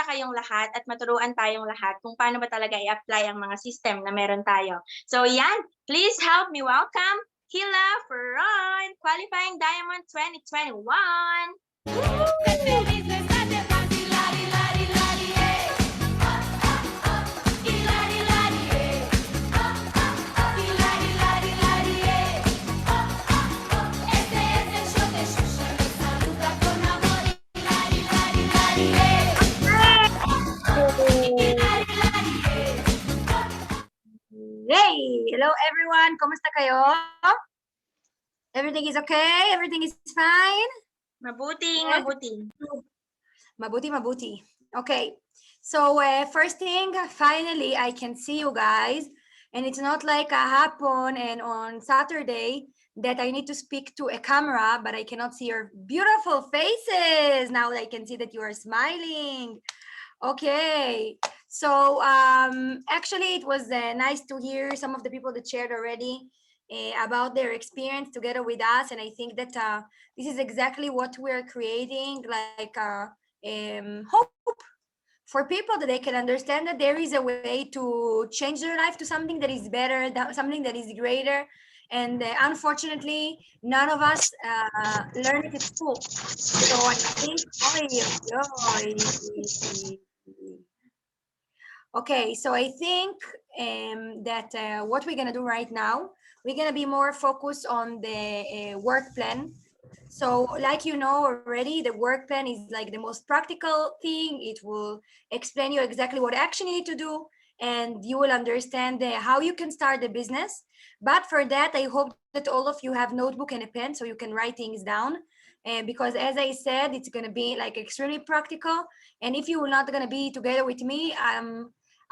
kayong lahat at maturuan tayong lahat kung paano ba talaga i-apply ang mga system na meron tayo. So yan, please help me welcome Hila Ferron, Qualifying Diamond 2021. Hey! Hello everyone! Kumusta kayo? Everything is okay? Everything is fine? Mabuting, Yes? mabuti. Mabuti. Okay. So first thing, finally, I can see you guys. And it's not like a happen and on Saturday that I need to speak to a camera, but I cannot see your beautiful faces. Now I can see that you are smiling. Okay. So actually, it was nice to hear some of the people that shared already about their experience together with us. And I think that this is exactly what we're creating, like hope for people, that they can understand that there is a way to change their life to something that is better, something that is greater. And unfortunately, none of us learn it at school. So I think, okay, so I think that what we're gonna do right now, we're gonna be more focused on the work plan. So like you know already, the work plan is like the most practical thing. It will explain you exactly what action you need to do, and you will understand how you can start the business. But for that, I hope that all of you have notebook and a pen so you can write things down. Because as I said, it's going to be like extremely practical. And if you are not going to be together with me,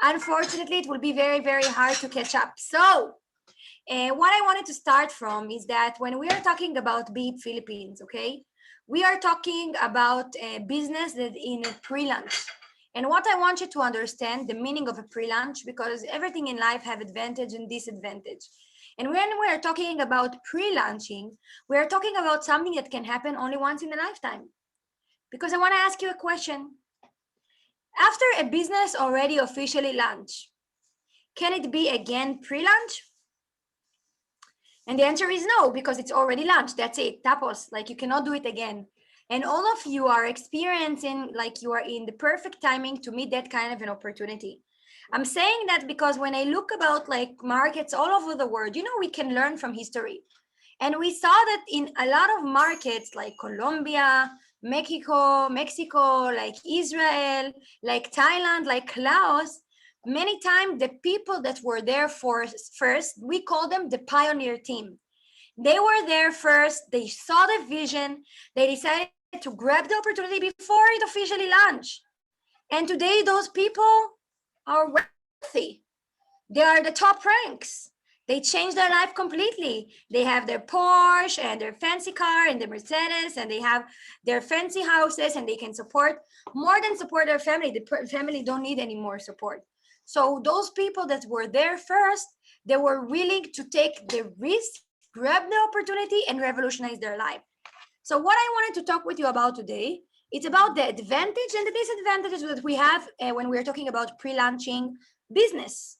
unfortunately, it will be very, very hard to catch up. So what I wanted to start from is that when we are talking about Beep Philippines, okay, we are talking about a business that in a pre-launch. And what I want you to understand the meaning of a pre-launch, because everything in life have advantage and disadvantage. And when we're talking about pre-launching, we're talking about something that can happen only once in a lifetime. Because I want to ask you a question. After a business already officially launched, can it be again pre-launch? And the answer is no, because it's already launched. That's it. Tapos, like you cannot do it again. And all of you are experiencing like you are in the perfect timing to meet that kind of an opportunity. I'm saying that because when I look about like markets all over the world, you know, we can learn from history. And we saw that in a lot of markets like Colombia, Mexico, like Israel, like Thailand, like Laos, many times the people that were there first, we call them the pioneer team. They were there first, they saw the vision, they decided to grab the opportunity before it officially launched. And today those people are wealthy. They are the top ranks. They changed their life completely. They have their Porsche and their fancy car and the Mercedes, and they have their fancy houses, and they can support more than support their family. The family don't need any more support. So those people that were there first, they were willing to take the risk, grab the opportunity, and revolutionize their life. So what I wanted to talk with you about today, it's about the advantage and the disadvantages that we have when we're talking about pre-launching business.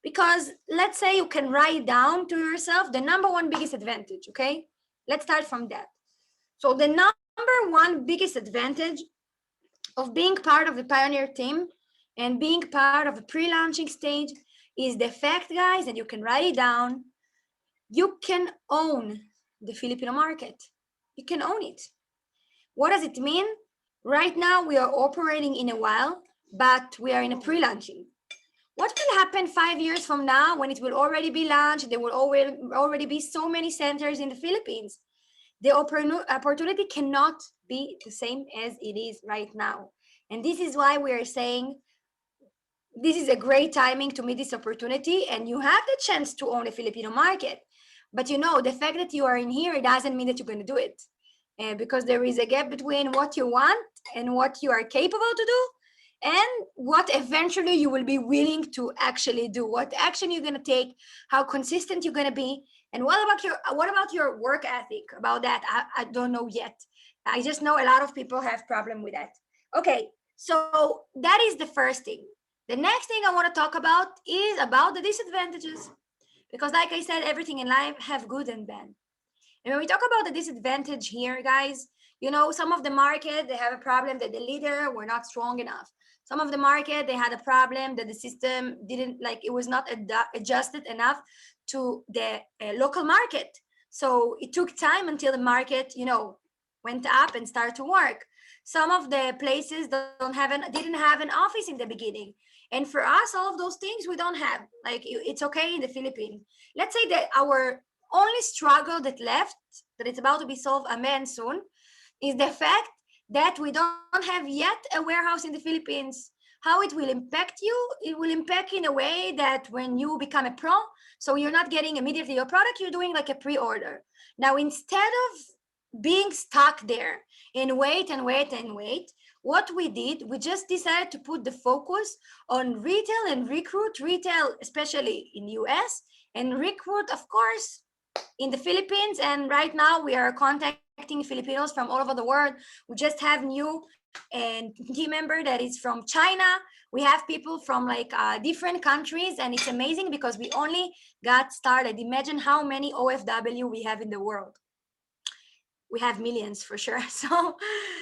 Because let's say you can write down to yourself the number one biggest advantage, okay? Let's start from that. So the number one biggest advantage of being part of the pioneer team and being part of a pre-launching stage is the fact, guys, that you can write it down. You can own the Filipino market. You can own it. What does it mean? Right now, we are operating in a while, but we are in a pre-launching. What will happen 5 years from now when it will already be launched? There will already be so many centers in the Philippines. The opportunity cannot be the same as it is right now. And this is why we are saying this is a great timing to meet this opportunity, and you have the chance to own a Filipino market. But you know, the fact that you are in here, it doesn't mean that you're going to do it. Because there is a gap between what you want and what you are capable to do, and what eventually you will be willing to actually do, what action you're going to take, how consistent you're going to be, and what about your work ethic. About that, I don't know yet. I just know a lot of people have problem with that. Okay, So that is the first thing. The next thing I want to talk about is about the disadvantages. Because like I said, everything in life have good and bad. And when we talk about the disadvantage here, guys, you know, some of the market, they have a problem that the leader were not strong enough. Some of the market, they had a problem that the system didn't, like, it was not adjusted enough to the local market. So it took time until the market, you know, went up and started to work. Some of the places didn't have an office in the beginning. And for us, all of those things we don't have. Like, it's okay in the Philippines. Let's say that our only struggle that left, that it's about to be solved, amen, soon, is the fact that we don't have yet a warehouse in the Philippines. How it will impact you? It will impact in a way that when you become a pro, so you're not getting immediately your product, you're doing like a pre-order. Now, instead of being stuck there and wait and wait and wait, what we did, we just decided to put the focus on retail and recruit retail, especially in US, and recruit, of course, in the Philippines. And right now we are contacting Filipinos from all over the world. We just have new and team member that is from China. We have people from like different countries, and it's amazing because we only got started. Imagine how many OFW we have in the world. We have millions for sure.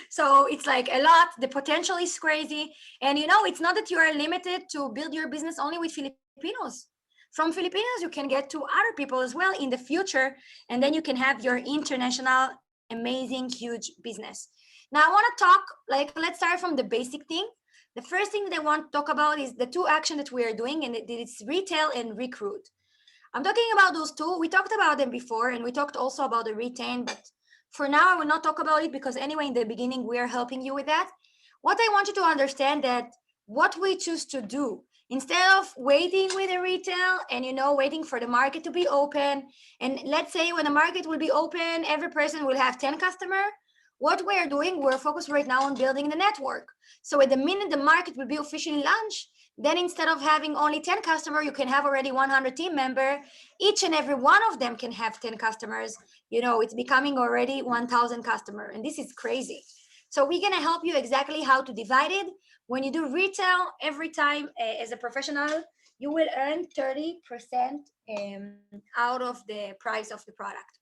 So it's like a lot. The potential is crazy. And you know, it's not that you are limited to build your business only with Filipinos. From Filipinos, you can get to other people as well in the future, and then you can have your international, amazing, huge business. Now, I want to talk, like, let's start from the basic thing. The first thing that I want to talk about is the two actions that we are doing, and it's retail and recruit. I'm talking about those two. We talked about them before, and we talked also about the retain, but for now, I will not talk about it because anyway, in the beginning, we are helping you with that. What I want you to understand that what we choose to do, instead of waiting with the retail and, you know, waiting for the market to be open, and let's say when the market will be open, every person will have 10 customers. What we're doing, we're focused right now on building the network. So at the minute the market will be officially launched, then instead of having only 10 customers, you can have already 100 team member. Each and every one of them can have 10 customers. You know, it's becoming already 1,000 customer, and this is crazy. So we're gonna help you exactly how to divide it. When you do retail, every time as a professional, you will earn 30% out of the price of the product.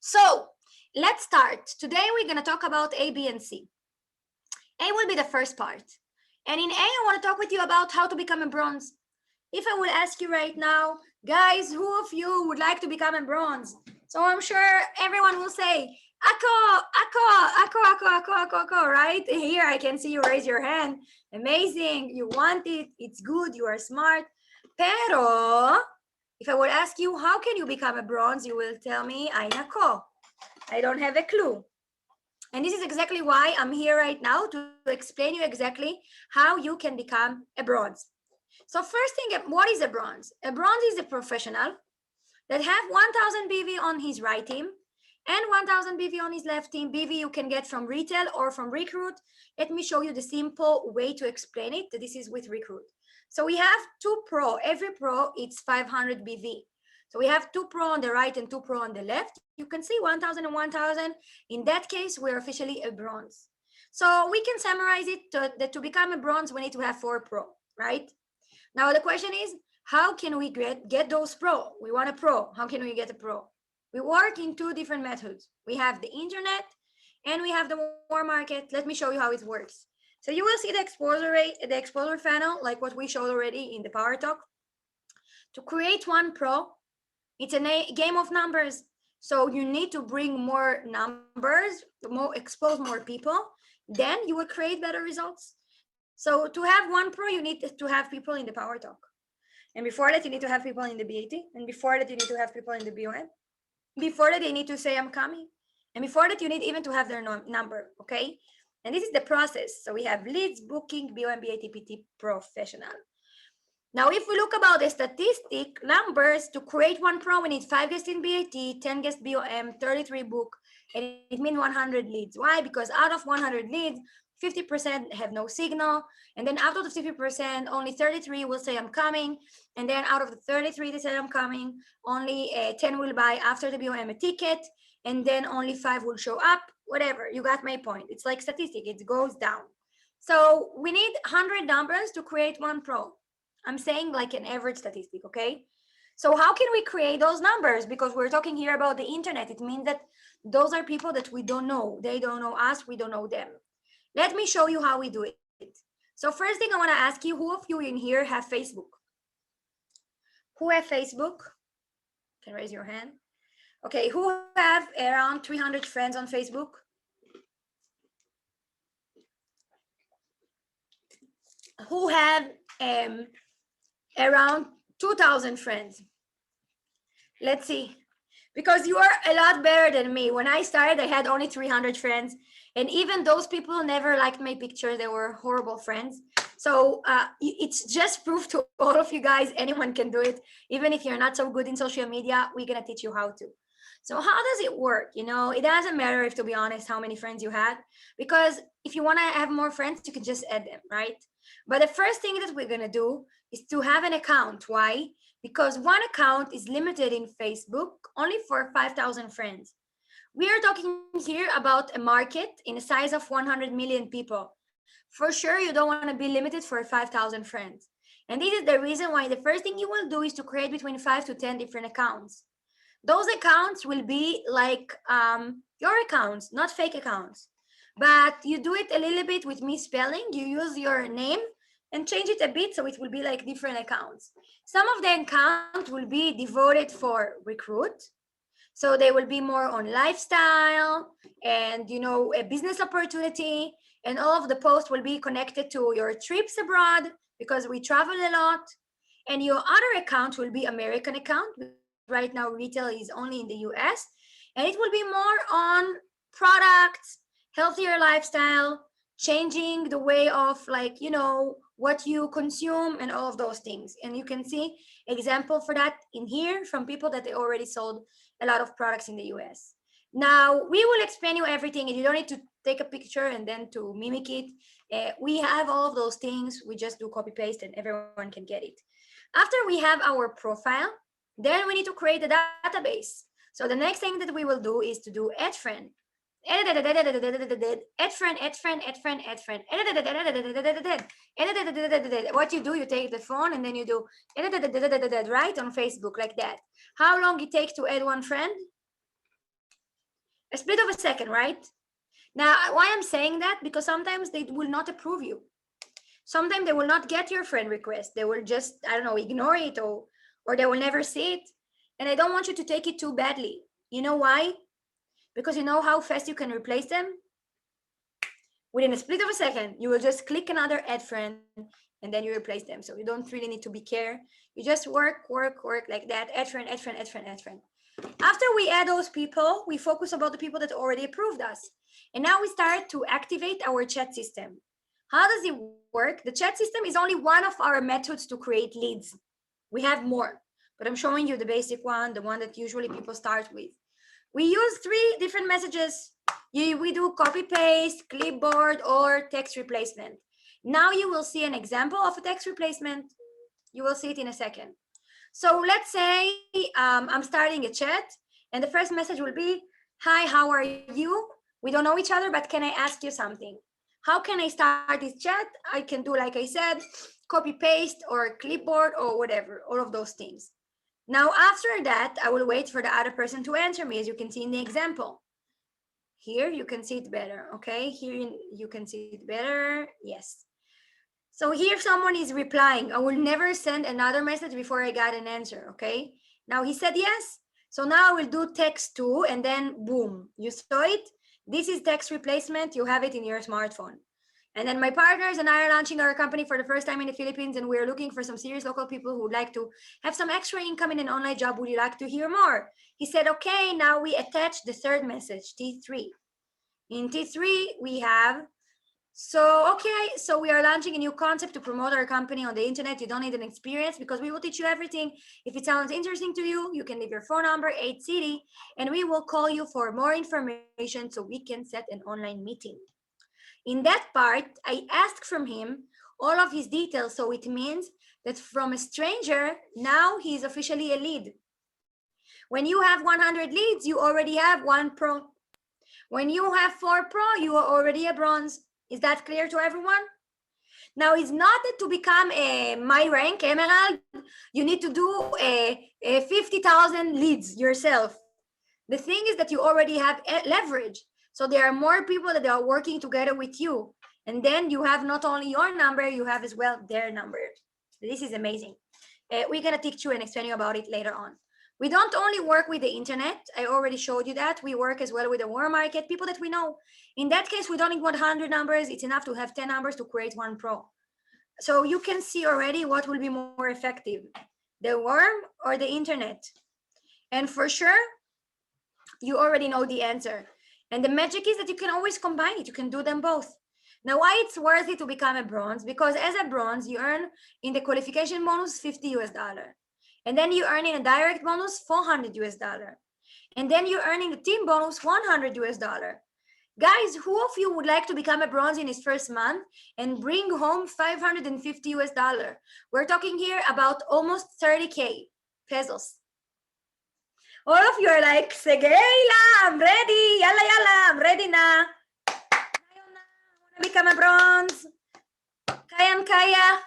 So let's start. Today we're gonna talk about A, B, and C. A will be the first part. And in A, I want to talk with you about how to become a bronze. If I would ask you right now, guys, who of you would like to become a bronze? So I'm sure everyone will say, Ako, right? Here, I can see you raise your hand. Amazing, you want it, it's good, you are smart. Pero, if I would ask you, how can you become a bronze? You will tell me, ay nako, I don't have a clue. And this is exactly why I'm here right now to explain you exactly how you can become a bronze. So first thing, what is a bronze? A bronze is a professional that have 1,000 BV on his right team and 1,000 BV on his left team. BV you can get from retail or from recruit. Let me show you the simple way to explain it. This is with recruit. So we have 2 pro. Every pro, it's 500 BV. So we have 2 pro on the right and 2 pro on the left. You can see 1,000 and 1,000. In that case, we're officially a bronze. So we can summarize it that to become a bronze, we need to have 4 pro, right? Now the question is, how can we get those pro? We want a pro. How can we get a pro? We work in 2 different methods. We have the internet and we have the war market. Let me show you how it works. So you will see the exposure rate, the exposure funnel, like what we showed already in the Power Talk. To create 1 pro, it's a game of numbers. So you need to bring more numbers, expose more people, then you will create better results. So to have 1 pro, you need to have people in the Power Talk. And before that, you need to have people in the BAT. And before that, you need to have people in the BOM. Before that, they need to say, I'm coming. And before that, you need even to have their number, okay? And this is the process. So we have leads, booking, BOM, BAT, PT, professional. Now, if we look about the statistic numbers, to create 1 pro, we need 5 guests in BAT, 10 guests BOM, 33 book, and it means 100 leads. Why? Because out of 100 leads, 50% have no signal. And then out of the 50%, only 33 will say I'm coming. And then out of the 33 that say I'm coming, only 10 will buy after the BOM a ticket. And then only 5 will show up, whatever. You got my point. It's like statistic, it goes down. So we need 100 numbers to create one pro. I'm saying like an average statistic, okay? So how can we create those numbers? Because we're talking here about the internet. It means that those are people that we don't know. They don't know us, we don't know them. Let me show you how we do it. So first thing I want to ask you, who of you in here have Facebook? Who have Facebook? Can raise your hand. Okay, who have around 300 friends on Facebook? Who have around 2,000 friends? Let's see. Because you are a lot better than me. When I started, I had only 300 friends. And even those people never liked my picture. They were horrible friends. So it's just proof to all of you guys, anyone can do it. Even if you're not so good in social media, we're going to teach you how to. So how does it work? You know, it doesn't matter if, to be honest, how many friends you had, because if you want to have more friends, you can just add them, right? But the first thing that we're going to do is to have an account. Why? Because one account is limited in Facebook only for 5,000 friends. We are talking here about a market in a size of 100 million people. For sure, you don't want to be limited for 5,000 friends. And this is the reason why the first thing you will do is to create between 5 to 10 different accounts. Those accounts will be like your accounts, not fake accounts. But you do it a little bit with misspelling. You use your name and change it a bit so it will be like different accounts. Some of the accounts will be devoted for recruit. So they will be more on lifestyle and, you know, a business opportunity. And all of the posts will be connected to your trips abroad because we travel a lot. And your other account will be American account. Right now, retail is only in the US. And it will be more on products, healthier lifestyle, changing the way of, like, you know, what you consume and all of those things. And you can see example for that in here from people that they already sold a lot of products in the US. Now, we will explain you everything and you don't need to take a picture and then to mimic it. We have all of those things. We just do copy paste and everyone can get it. After we have our profile, then we need to create a database. So the next thing that we will do is to do add friend. Add friend, add friend, add friend, add friend. What you do, you take the phone and then you do right on Facebook like that. How long it takes to add one friend? A split of a second, right? Now, why I'm saying that? Because sometimes they will not approve you. Sometimes they will not get your friend request. They will just, I don't know, ignore it or they will never see it. And I don't want you to take it too badly. You know why? Because you know how fast you can replace them? Within a split of a second, you will just click another add friend and then you replace them. So you don't really need to be care. You just work like that. Add friend, add friend, add friend, add friend. After we add those people, we focus about the people that already approved us. And now we start to activate our chat system. How does it work? The chat system is only one of our methods to create leads. We have more, but I'm showing you the basic one, the one that usually people start with. We use 3 different messages. We do copy paste, clipboard, or text replacement. Now you will see an example of a text replacement. You will see it in a second. So let's say I'm starting a chat and the first message will be, hi, how are you? We don't know each other, but can I ask you something? How can I start this chat? I can do, like I said, copy paste or clipboard or whatever, all of those things. Now, after that, I will wait for the other person to answer me, as you can see in the example. Here, you can see it better, okay? Here, you can see it better, yes. So here someone is replying. I will never send another message before I got an answer, okay? Now he said yes. So now I will do text 2 and then boom, you saw it? This is text replacement. You have it in your smartphone. And then my partners and I are launching our company for the first time in the Philippines, and we're looking for some serious local people who would like to have some extra income in an online job. Would you like to hear more? He said, okay, now we attach the third message, T3. In T3, we have, so we are launching a new concept to promote our company on the internet. You don't need an experience because we will teach you everything. If it sounds interesting to you, you can leave your phone number, 8 city, and we will call you for more information so we can set an online meeting. In that part, I asked from him all of his details. So it means that from a stranger, now he's officially a lead. When you have 100 leads, you already have 1 pro. When you have 4 pro, you are already a bronze. Is that clear to everyone? Now, it's not that to become a my rank emerald, you need to do a 50,000 leads yourself. The thing is that you already have leverage. So there are more people that are working together with you. And then you have not only your number, you have as well their number. This is amazing. We're going to teach you and explain you about it later on. We don't only work with the internet. I already showed you that. We work as well with the warm market, people that we know. In that case, we don't need 100 numbers. It's enough to have 10 numbers to create one pro. So you can see already what will be more effective, the worm or the internet. And for sure, you already know the answer. And the magic is that you can always combine it. You can do them both. Now, why it's worth it to become a bronze? Because as a bronze, you earn in the qualification bonus $50. And then you earn in a direct bonus $400. And then you earn in the team bonus $100. Guys, who of you would like to become a bronze in his first month and bring home $550? We're talking here about almost 30K pesos. All of you are like, sige, I'm ready. Yalla, yalla, I'm ready na. I want to become a bronze. Kaya.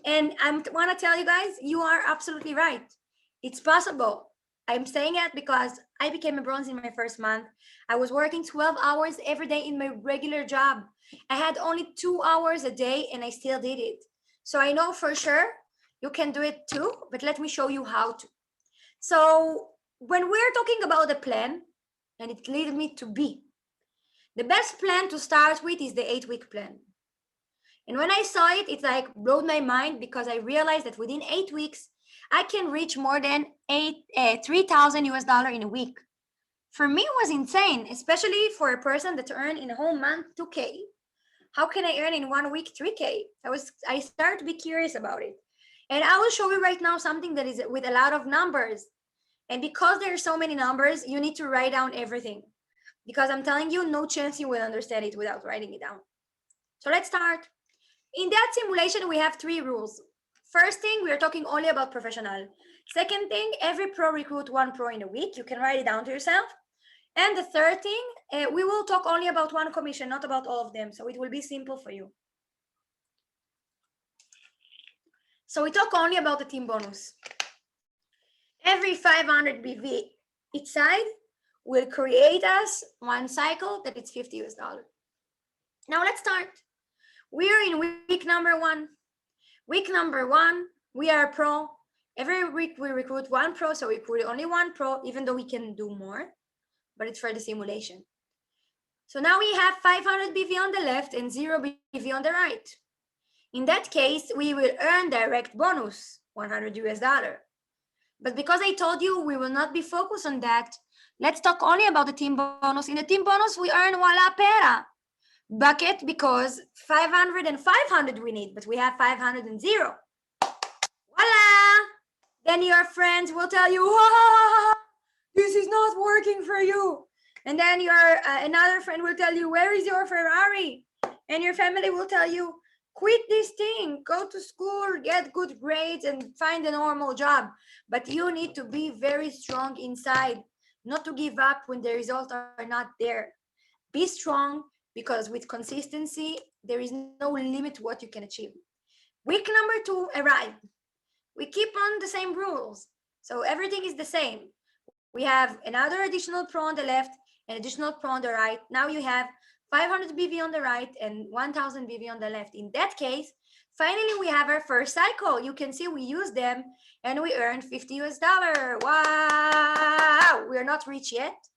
And I want to tell you guys, you are absolutely right. It's possible. I'm saying it because I became a bronze in my first month. I was working 12 hours every day in my regular job. I had only 2 hours a day and I still did it. So I know for sure you can do it too, but let me show you how to. So when we're talking about the plan, and it led me to B, the best plan to start with is the 8-week plan. And when I saw it, it like blew my mind because I realized that within 8 weeks, I can reach more than $3,000 in a week. For me, it was insane, especially for a person that earned in a whole month 2K. How can I earn in 1 week 3K? I started to be curious about it. And I will show you right now something that is with a lot of numbers. And because there are so many numbers, you need to write down everything. Because I'm telling you, no chance you will understand it without writing it down. So let's start. In that simulation, we have 3 rules. First thing, we are talking only about professional. Second thing, every pro recruit 1 pro in a week. You can write it down to yourself. And the third thing, we will talk only about 1 commission, not about all of them. So it will be simple for you. So we talk only about the team bonus. Every 500 BV each side will create us 1 cycle that it's $50. Now let's start. We are in week number 1. Week number 1, we are pro. Every week we recruit 1 pro, so we recruit only 1 pro, even though we can do more, but it's for the simulation. So now we have 500 BV on the left and 0 BV on the right. In that case, we will earn direct bonus, $100. But because I told you we will not be focused on that, let's talk only about the team bonus. In the team bonus, we earn voila pera bucket because 500 and 500 we need, but we have 500 and 0. Voila! Then your friends will tell you, this is not working for you. And then your another friend will tell you, where is your Ferrari? And your family will tell you, quit this thing, go to school, get good grades, and find a normal job. But you need to be very strong inside, not to give up when the results are not there. Be strong, because with consistency, there is no limit to what you can achieve. Week number 2 arrived. We keep on the same rules. So everything is the same. We have another additional pro on the left, an additional pro on the right. Now you have 500 BV on the right and 1000 BV on the left. In that case, finally, we have our first cycle. You can see we use them and we earned $50. Wow! We're not rich yet,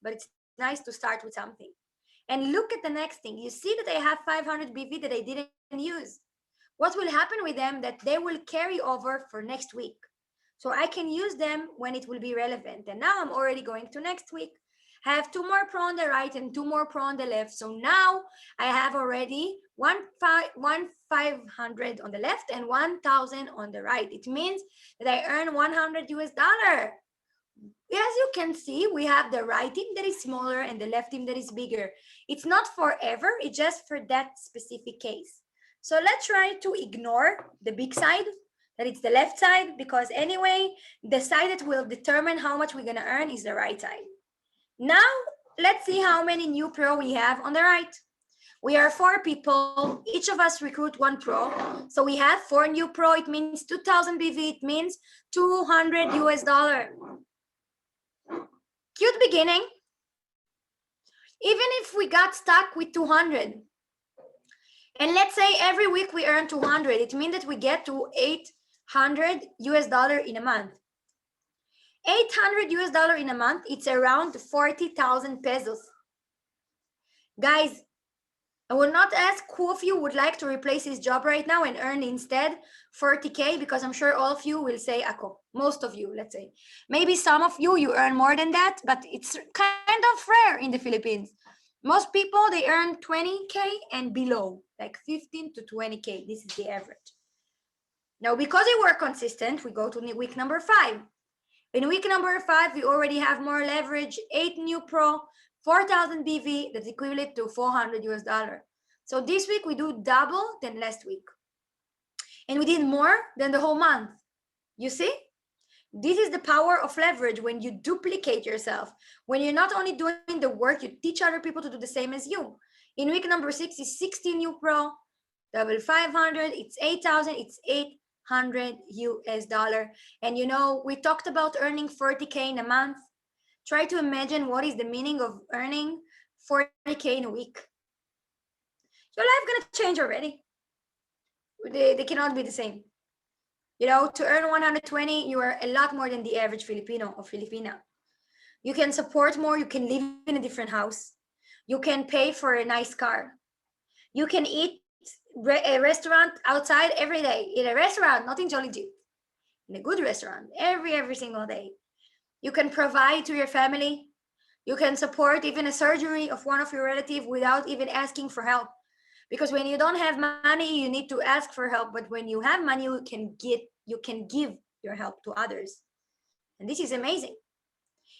but it's nice to start with something. And look at the next thing. You see that I have 500 BV that I didn't use. What will happen with them that they will carry over for next week. So I can use them when it will be relevant. And now I'm already going to next week. I have 2 more pro on the right and 2 more pro on the left. So now I have already 1,500 on the left and 1,000 on the right. It means that I earn $100. As you can see, we have the right team that is smaller and the left team that is bigger. It's not forever, it's just for that specific case. So let's try to ignore the big side, that it's the left side, because anyway, the side that will determine how much we're gonna earn is the right side. Now, let's see how many new pro we have on the right. We are 4 people. Each of us recruit 1 pro. So we have 4 new pro. It means 2,000 BV. It means 200 US dollar. Cute beginning. Even if we got stuck with 200, and let's say every week we earn 200, it means that we get to 800 US dollar in a month. 800 US dollar in a month, it's around 40,000 pesos. Guys, I will not ask who of you would like to replace his job right now and earn instead 40K, because I'm sure all of you will say Ako. Most of you, let's say. Maybe some of you, you earn more than that, but it's kind of rare in the Philippines. Most people, they earn 20K and below, like 15 to 20K. This is the average. Now, because they were consistent, we go to week number 5. In week number 5, we already have more leverage, 8 new pro, 4,000 BV, that's equivalent to 400 US dollar. So this week we do double than last week. And we did more than the whole month. You see? This is the power of leverage when you duplicate yourself. When you're not only doing the work, you teach other people to do the same as you. In week number 6 is 16 new pro, double 500, it's 8,000, it's 800 US dollar. And you know, we talked about earning 40K in a month. Try to imagine what is the meaning of earning 40K in a week. Your life gonna change already. They cannot be the same. You know, to earn 120, you are a lot more than the average Filipino or Filipina. You can support more, you can live in a different house. You can pay for a nice car. You can eat a restaurant outside every day. In a restaurant, not in Jolly Jeep. In a good restaurant, every single day. You can provide to your family. You can support even a surgery of one of your relatives without even asking for help. Because when you don't have money, you need to ask for help. But when you have money, you can give your help to others. And this is amazing.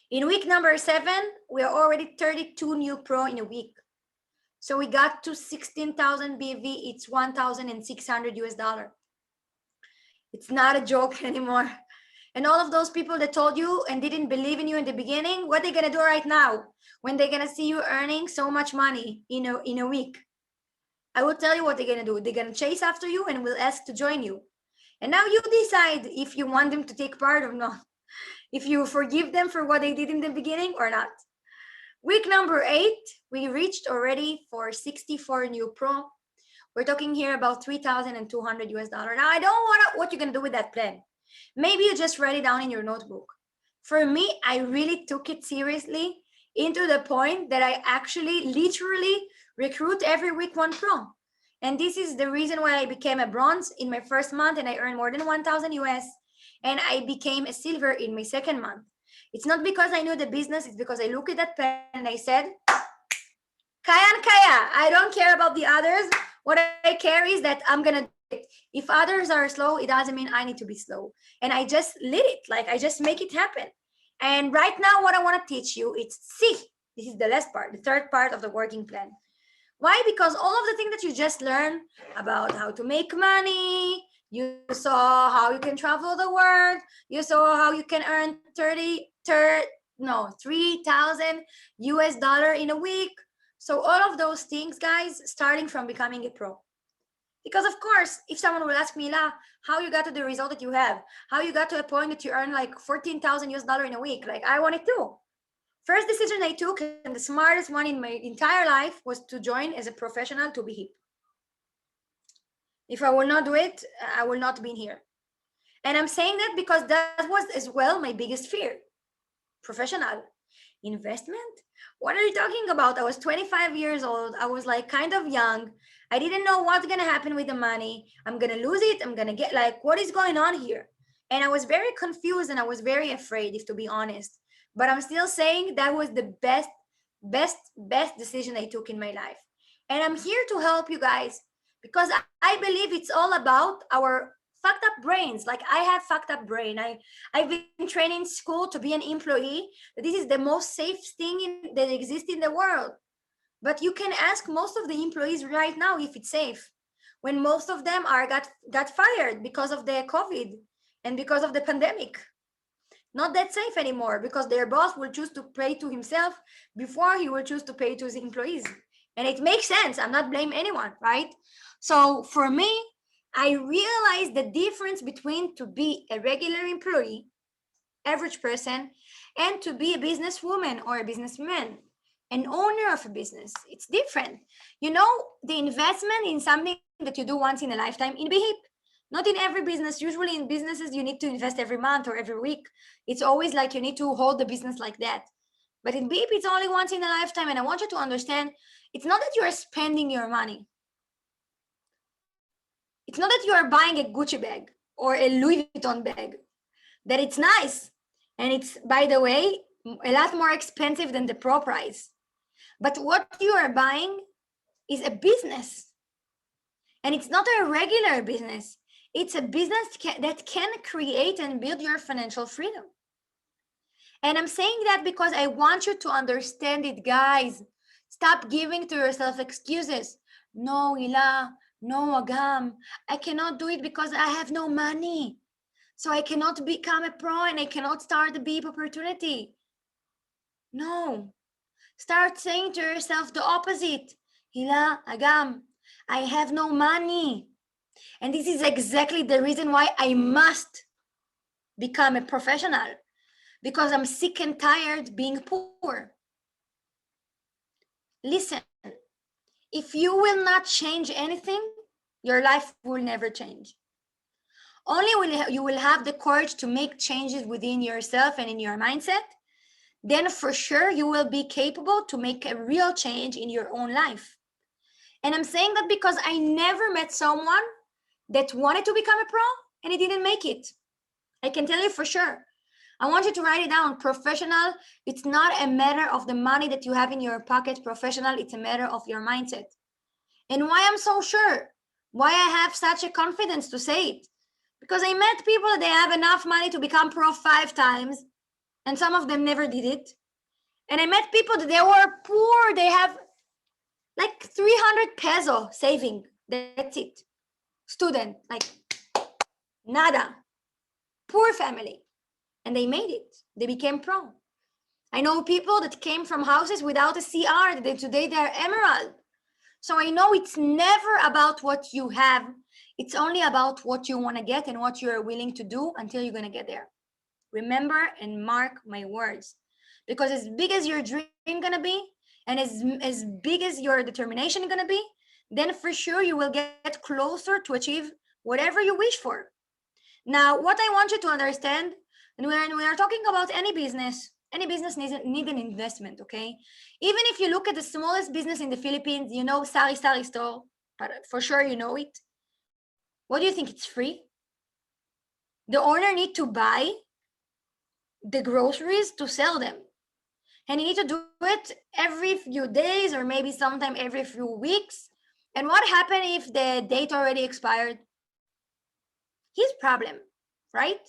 In week number 7, we are already 32 new pro in a week. So we got to 16,000 BV. It's 1,600 US dollar. It's not a joke anymore. And all of those people that told you and didn't believe in you in the beginning, what are they gonna do right now when they're gonna see you earning so much money in a week? I will tell you what they're gonna do. They're gonna chase after you and will ask to join you. And now you decide if you want them to take part or not. If you forgive them for what they did in the beginning or not. Week number 8, we reached already for 64 new pro. We're talking here about 3,200 US dollar. Now I don't know what you're gonna do with that plan. Maybe you just write it down in your notebook. For me, I really took it seriously into the point that I actually literally recruit every week 1 pro. And this is the reason why I became a bronze in my first month and I earned more than 1,000 US. And I became a silver in my second month. It's not because I knew the business, it's because I looked at that pen and I said, Kaya and Kaya, I don't care about the others. What I care is that I'm gonna do it. If others are slow, it doesn't mean I need to be slow. And I just lit it, like I just make it happen. And right now, what I wanna teach you, it's C. This is the last part, the third part of the working plan. Why? Because all of the things that you just learned about how to make money, you saw how you can travel the world, you saw how you can earn 3,000 US dollar in a week. So all of those things, guys, starting from becoming a pro. Because of course, if someone will ask me, La, how you got to the result that you have, how you got to a point that you earn like 14,000 US dollar in a week, like I want it too. First decision I took, and the smartest one in my entire life, was to join as a professional to be hip. If I will not do it, I will not be here. And I'm saying that because that was as well my biggest fear. Professional. Investment? What are you talking about? I was 25 years old. I was like kind of young. I didn't know what's going to happen with the money. I'm going to lose it. I'm going to get like, what is going on here? And I was very confused and I was very afraid, if to be honest. But I'm still saying that was the best decision I took in my life. And I'm here to help you guys because I believe it's all about our fucked up brains. Like I have fucked up brain. I've been trained in school to be an employee. This is the most safe thing that exists in the world. But you can ask most of the employees right now if it's safe, when most of them got fired because of the COVID and because of the pandemic. Not that safe anymore because their boss will choose to pay to himself before he will choose to pay to his employees. And it makes sense. I'm not blaming anyone, right? So for me, I realized the difference between to be a regular employee, average person, and to be a businesswoman or a businessman, an owner of a business. It's different. You know, the investment in something that you do once in a lifetime in Behip. Not in every business. Usually in businesses, you need to invest every month or every week. It's always like you need to hold the business like that. But in Behip, it's only once in a lifetime. And I want you to understand, it's not that you are spending your money. It's not that you are buying a Gucci bag or a Louis Vuitton bag. That it's nice. And it's, by the way, a lot more expensive than the pro price. But what you are buying is a business. And it's not a regular business. It's a business that can create and build your financial freedom. And I'm saying that because I want you to understand it, guys. Stop giving to yourself excuses. No, Hila, no, Agam, I cannot do it because I have no money. So I cannot become a pro and I cannot start the Behip opportunity. No. Start saying to yourself the opposite. Hila, Agam, I have no money. And this is exactly the reason why I must become a professional, because I'm sick and tired being poor. Listen, if you will not change anything, your life will never change. Only when you will have the courage to make changes within yourself and in your mindset, then for sure you will be capable to make a real change in your own life. And I'm saying that because I never met someone that wanted to become a pro and he didn't make it. I can tell you for sure. I want you to write it down. Professional, it's not a matter of the money that you have in your pocket. Professional, it's a matter of your mindset. And why I'm so sure, why I have such a confidence to say it, because I met people that they have enough money to become pro 5 times, and some of them never did it. And I met people that they were poor. They have like 300 peso saving. That's it. Student, like nada. Poor family. And they made it. They became pro. I know people that came from houses without a CR. Today they're emerald. So I know it's never about what you have. It's only about what you want to get and what you're willing to do until you're going to get there. Remember and mark my words. Because as big as your dream going to be, and as big as your determination going to be, then for sure you will get closer to achieve whatever you wish for. Now, what I want you to understand, and we are talking about any business needs an investment, okay? Even if you look at the smallest business in the Philippines, you know, Sari Sari store, but for sure you know it. What do you think? It's free? The owner need to buy the groceries to sell them. And you need to do it every few days or maybe sometime every few weeks. And what happened if the date already expired? His problem, right?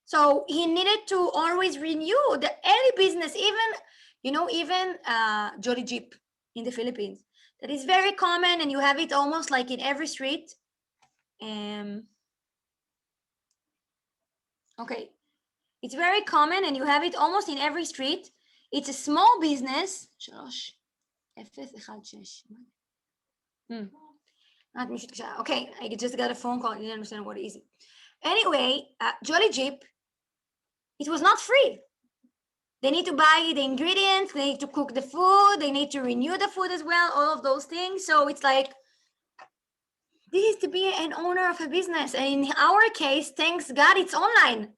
So he needed to always renew any business, even Jolly Jeep in the Philippines. That is very common, and you have it almost like in every street. Okay, it's very common, and you have it almost in every street. It's a small business. Okay, I just got a phone call. I didn't understand what it is. Anyway, Jolly Jeep, it was not free. They need to buy the ingredients, they need to cook the food, they need to renew the food as well, all of those things. So it's like, this is to be an owner of a business. And in our case, thanks God, it's online.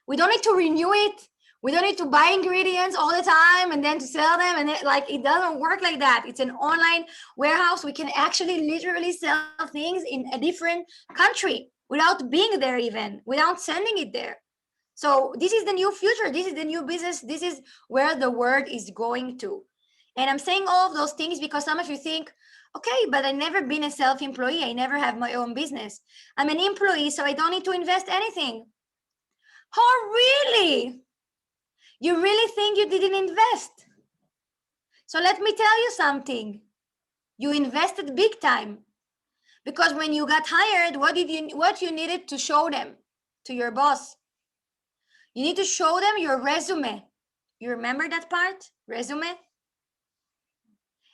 We don't need to renew it. We don't need to buy ingredients all the time and then to sell them. And it doesn't work like that. It's an online warehouse. We can actually literally sell things in a different country without being there even, without sending it there. So this is the new future. This is the new business. This is where the world is going to. And I'm saying all of those things because some of you think, okay, but I've never been a self-employee. I never have my own business. I'm an employee, so I don't need to invest anything. Oh, really? You really think you didn't invest? So let me tell you something. You invested big time. Because when you got hired, what you needed to show them, to your boss? You need to show them your resume. You remember that part? Resume?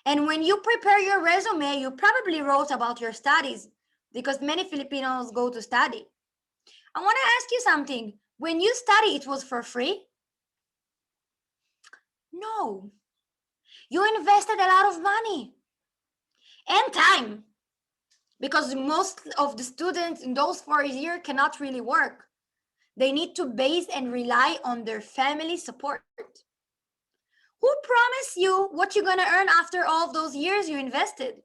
And when you prepare your resume, you probably wrote about your studies because many Filipinos go to study. I want to ask you something. When you study, it was for free? No. You invested a lot of money and time because most of the students in those 4 years cannot really work. They need to base and rely on their family support. Who promised you what you're going to earn after all of those years you invested?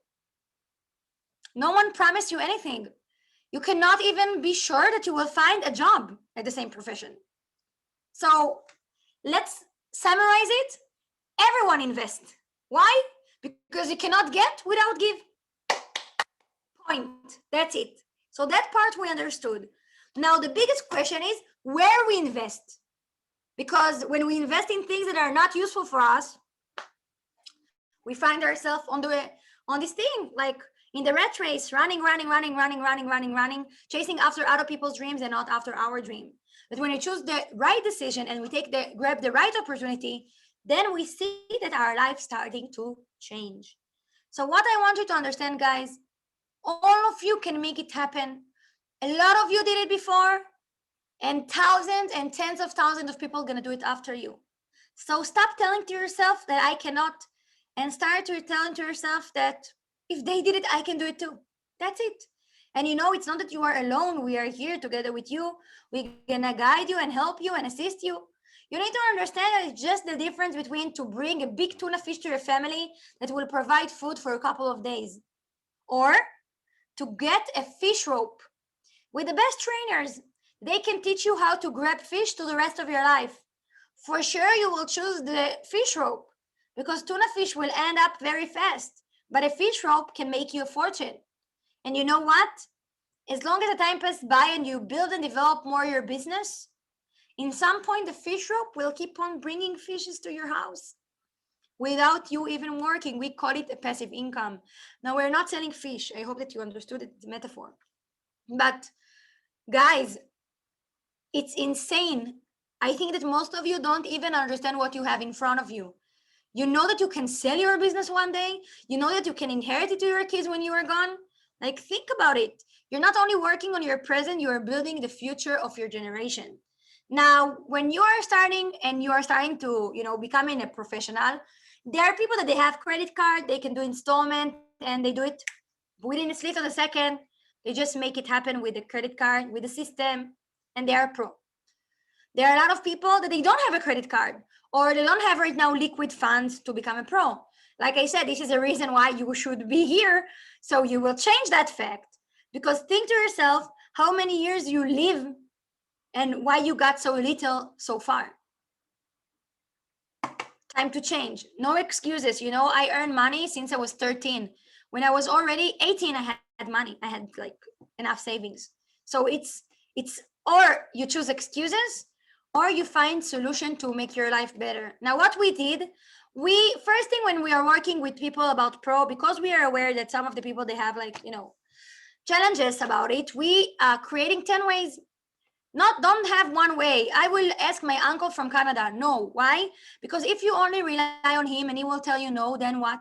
No one promised you anything. You cannot even be sure that you will find a job at the same profession. So let's summarize it. Everyone invest. Why? Because you cannot get without give. Point. That's it. So that part we understood. Now the biggest question is where we invest. Because when we invest in things that are not useful for us, we find ourselves on this thing, like in the rat race, running, chasing after other people's dreams and not after our dream. But when we choose the right decision and we grab the right opportunity, then we see that our life starting to change. So what I want you to understand, guys, all of you can make it happen. A lot of you did it before, and thousands and tens of thousands of people are gonna do it after you. So stop telling to yourself that I cannot, and start to telling to yourself that if they did it, I can do it too. That's it. And you know, it's not that you are alone. We are here together with you. We're gonna guide you and help you and assist you. You need to understand that it's just the difference between to bring a big tuna fish to your family that will provide food for a couple of days, or to get a fish rope with the best trainers. They can teach you how to grab fish to the rest of your life. For sure, you will choose the fish rope because tuna fish will end up very fast, but a fish rope can make you a fortune. And you know what? As long as the time passes by and you build and develop more your business, in some point, the fish rope will keep on bringing fishes to your house without you even working. We call it a passive income. Now, we're not selling fish. I hope that you understood it, the metaphor. But guys, it's insane. I think that most of you don't even understand what you have in front of you. You know that you can sell your business one day. You know that you can inherit it to your kids when you are gone. Like, think about it. You're not only working on your present, you are building the future of your generation. Now, when you are starting and you are starting to, becoming a professional, there are people that they have credit card, they can do installment, and they do it within a split of a second. They just make it happen with the credit card, with the system, and they are pro. There are a lot of people that they don't have a credit card, or they don't have right now liquid funds to become a pro. Like I said, this is a reason why you should be here. So you will change that fact, because think to yourself how many years you live and why you got so little so far. Time to change. No excuses. I earned money since I was 13. When I was already 18, I had money. I had like enough savings. So it's or you choose excuses or you find solution to make your life better. Now, what we did, first thing when we are working with people about pro, because we are aware that some of the people, they have like, challenges about it, we are creating 10 ways. Don't have one way. I will ask my uncle from Canada. No. Why? Because if you only rely on him and he will tell you no, then what?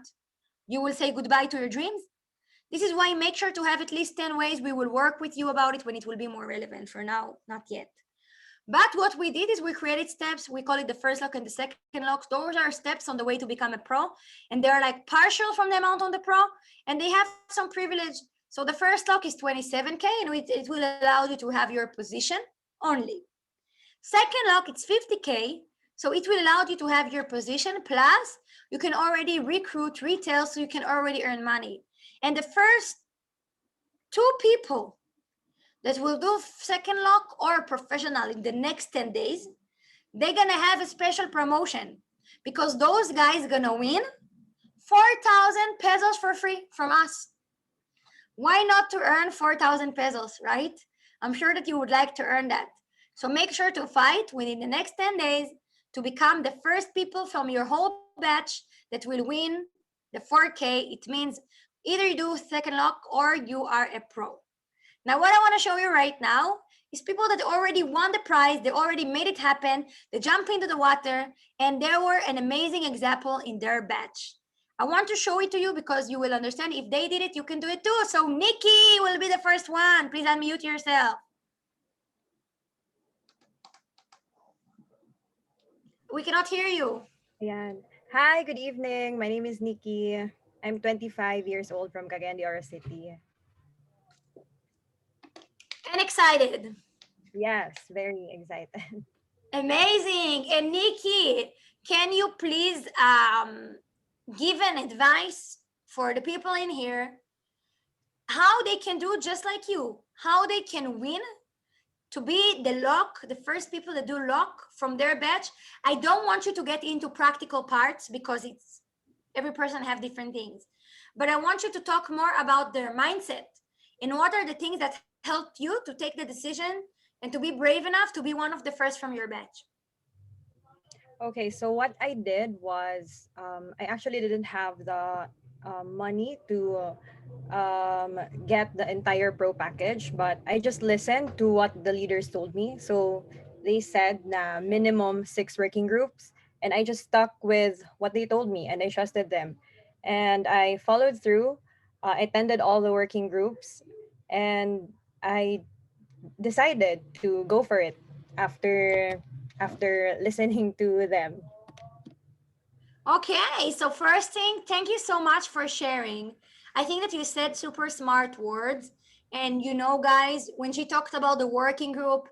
You will say goodbye to your dreams. This is why make sure to have at least 10 ways. We will work with you about it when it will be more relevant. For now, not yet. But what we did is we created steps. We call it the first lock and the second lock. Those are steps on the way to become a pro. And they're like partial from the amount on the pro. And they have some privilege. So the first lock is 27K, and it will allow you to have your position only. Second lock, it's 50K. So it will allow you to have your position, plus you can already recruit retail, so you can already earn money. And the first 2 people that will do second lock or professional in the next 10 days, they're gonna have a special promotion, because those guys are gonna win 4,000 pesos for free from us. Why not to earn 4,000 pesos, right? I'm sure that you would like to earn that. So make sure to fight within the next 10 days to become the first people from your whole batch that will win the 4K. It means either you do second lock or you are a pro. Now, what I want to show you right now is people that already won the prize. They already made it happen. They jump into the water, and they were an amazing example in their batch. I want to show it to you because you will understand. If they did it, you can do it too. So Nikki will be the first one. Please unmute yourself. We cannot hear you. Ayan. Hi, good evening. My name is Nikki. I'm 25 years old from Cagayan de Oro City. And excited. Yes, very excited. Amazing. And Nikki, can you please give an advice for the people in here how they can do just like you, how they can win to be the lock, the first people that do lock from their batch? I don't want you to get into practical parts because it's every person have different things, but I want you to talk more about their mindset and what are the things that helped you to take the decision and to be brave enough to be one of the first from your batch. Okay, so what I did was I actually didn't have the money to get the entire pro package, but I just listened to what the leaders told me. So they said na minimum 6 working groups, and I just stuck with what they told me and I trusted them. And I followed through, attended all the working groups, and I decided to go for it after listening to them. Okay, so first thing, thank you so much for sharing. I think that you said super smart words. And you know, guys, when she talked about the working group,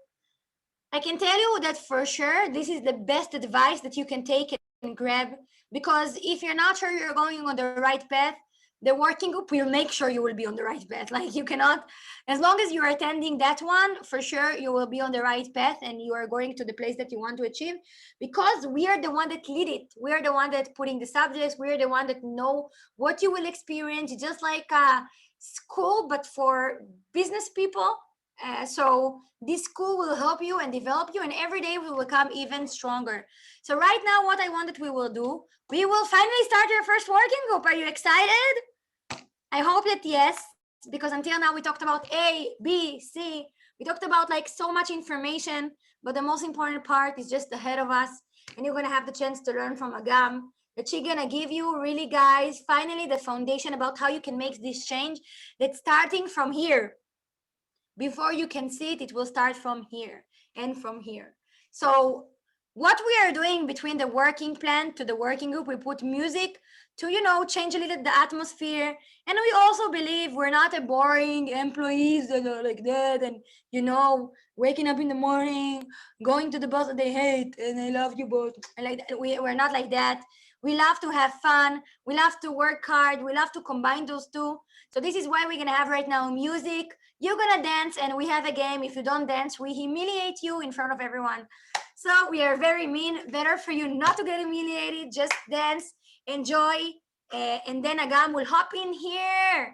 I can tell you that for sure, this is the best advice that you can take and grab, because if you're not sure you're going on the right path, the working group will make sure you will be on the right path. Like you cannot, as long as you're attending that one, for sure you will be on the right path and you are going to the place that you want to achieve, because we are the one that lead it. We are the one that putting the subjects. We are the one that know what you will experience, just like school, but for business people. So this school will help you and develop you, and every day we will become even stronger. So right now, what I want that we will do, we will finally start your first working group. Are you excited? I hope that yes, because until now we talked about A, B, C. We talked about like so much information, but the most important part is just ahead of us, and you're gonna have the chance to learn from Agam, that she's gonna give you really, guys, finally the foundation about how you can make this change. That's starting from here. Before you can see it, it will start from here and from here. So what we are doing between the working plan to the working group, we put music to, you know, change a little the atmosphere. And we also believe we're not a boring employees that are like that and, you know, waking up in the morning, going to the boss that they hate and I love you both. And like that. We're not like that. We love to have fun. We love to work hard. We love to combine those two. So this is why we're going to have right now music. You're going to dance and we have a game. If you don't dance, we humiliate you in front of everyone. So we are very mean. Better for you not to get humiliated. Just dance, enjoy, and then Agam will hop in here.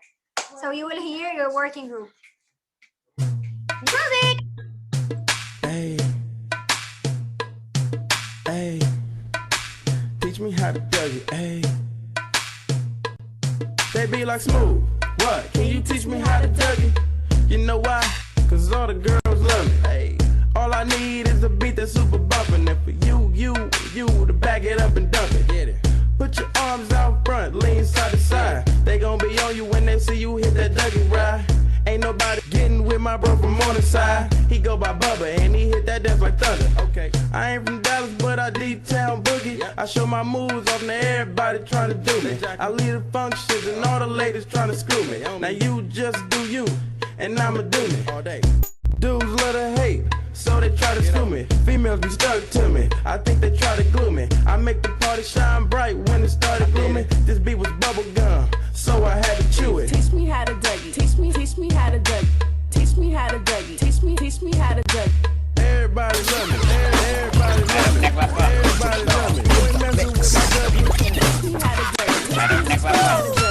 So you will hear your working group. Music! Hey, hey, teach me how to dug it, hey. They be like Smooth, what? Can you teach me how to dug it? You know why? Cause all the girls love me, hey. All I need is a beat that's super bumpin', and for you to back it up and dump it. Get it. Put your arms out front, lean side to side. They gon' be on you when they see you hit that Dougie ride. Ain't nobody getting with my bro from Morningside. He go by Bubba and he hit that dance like thunder. Okay, I ain't from Dallas, but I deep town boogie. I show my moves off to everybody trying to do me. I lead the functions and all the ladies trying to screw me. Now you just do you, and I'ma do me all day. Dudes love to hate, so they try to screw me. Females be stuck to me, I think they try to glue me. I make the party shine bright when it started gloomy. This beat was bubble gum, so I had to chew it. Teach me how to Dougie. Teach me how to Dougie. Teach me how to Dougie. Teach me how to Dougie. Everybody love me. Everybody love me. Everybody love me. You ain't messing with my Dougie. Teach me how to Dougie. Teach me how to Dougie. Teach me how to Dougie.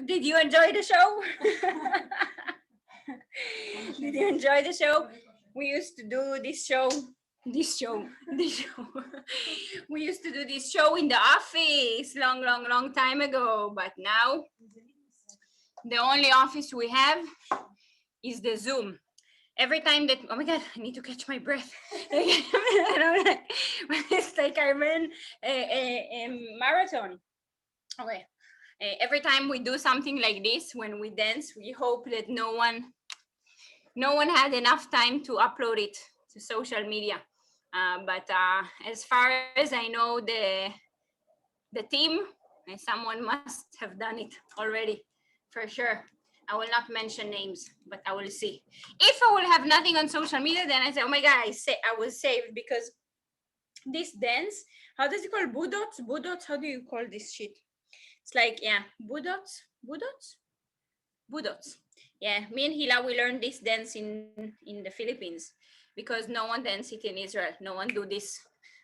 Did you enjoy the show? Did you enjoy the show? We used to do this show. We used to do this show in the office long time ago, but now the only office we have is the Zoom. Every time that, oh my God, I need to catch my breath. It's like I ran a marathon. Okay. Every time we do something like this, when we dance, we hope that no one had enough time to upload it to social media. But as far as I know, the team, someone must have done it already, for sure. I will not mention names, but I will see. If I will have nothing on social media, then I say, oh my God, I was saved, because this dance, how does it call? Budots? How do you call this shit? It's like, yeah, budots. Yeah, me and Hila, we learned this dance in the Philippines, because no one dance it in Israel. No one do this.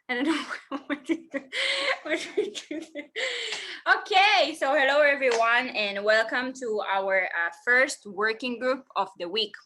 I don't know what to do. Okay, so hello everyone, and welcome to our first working group of the week.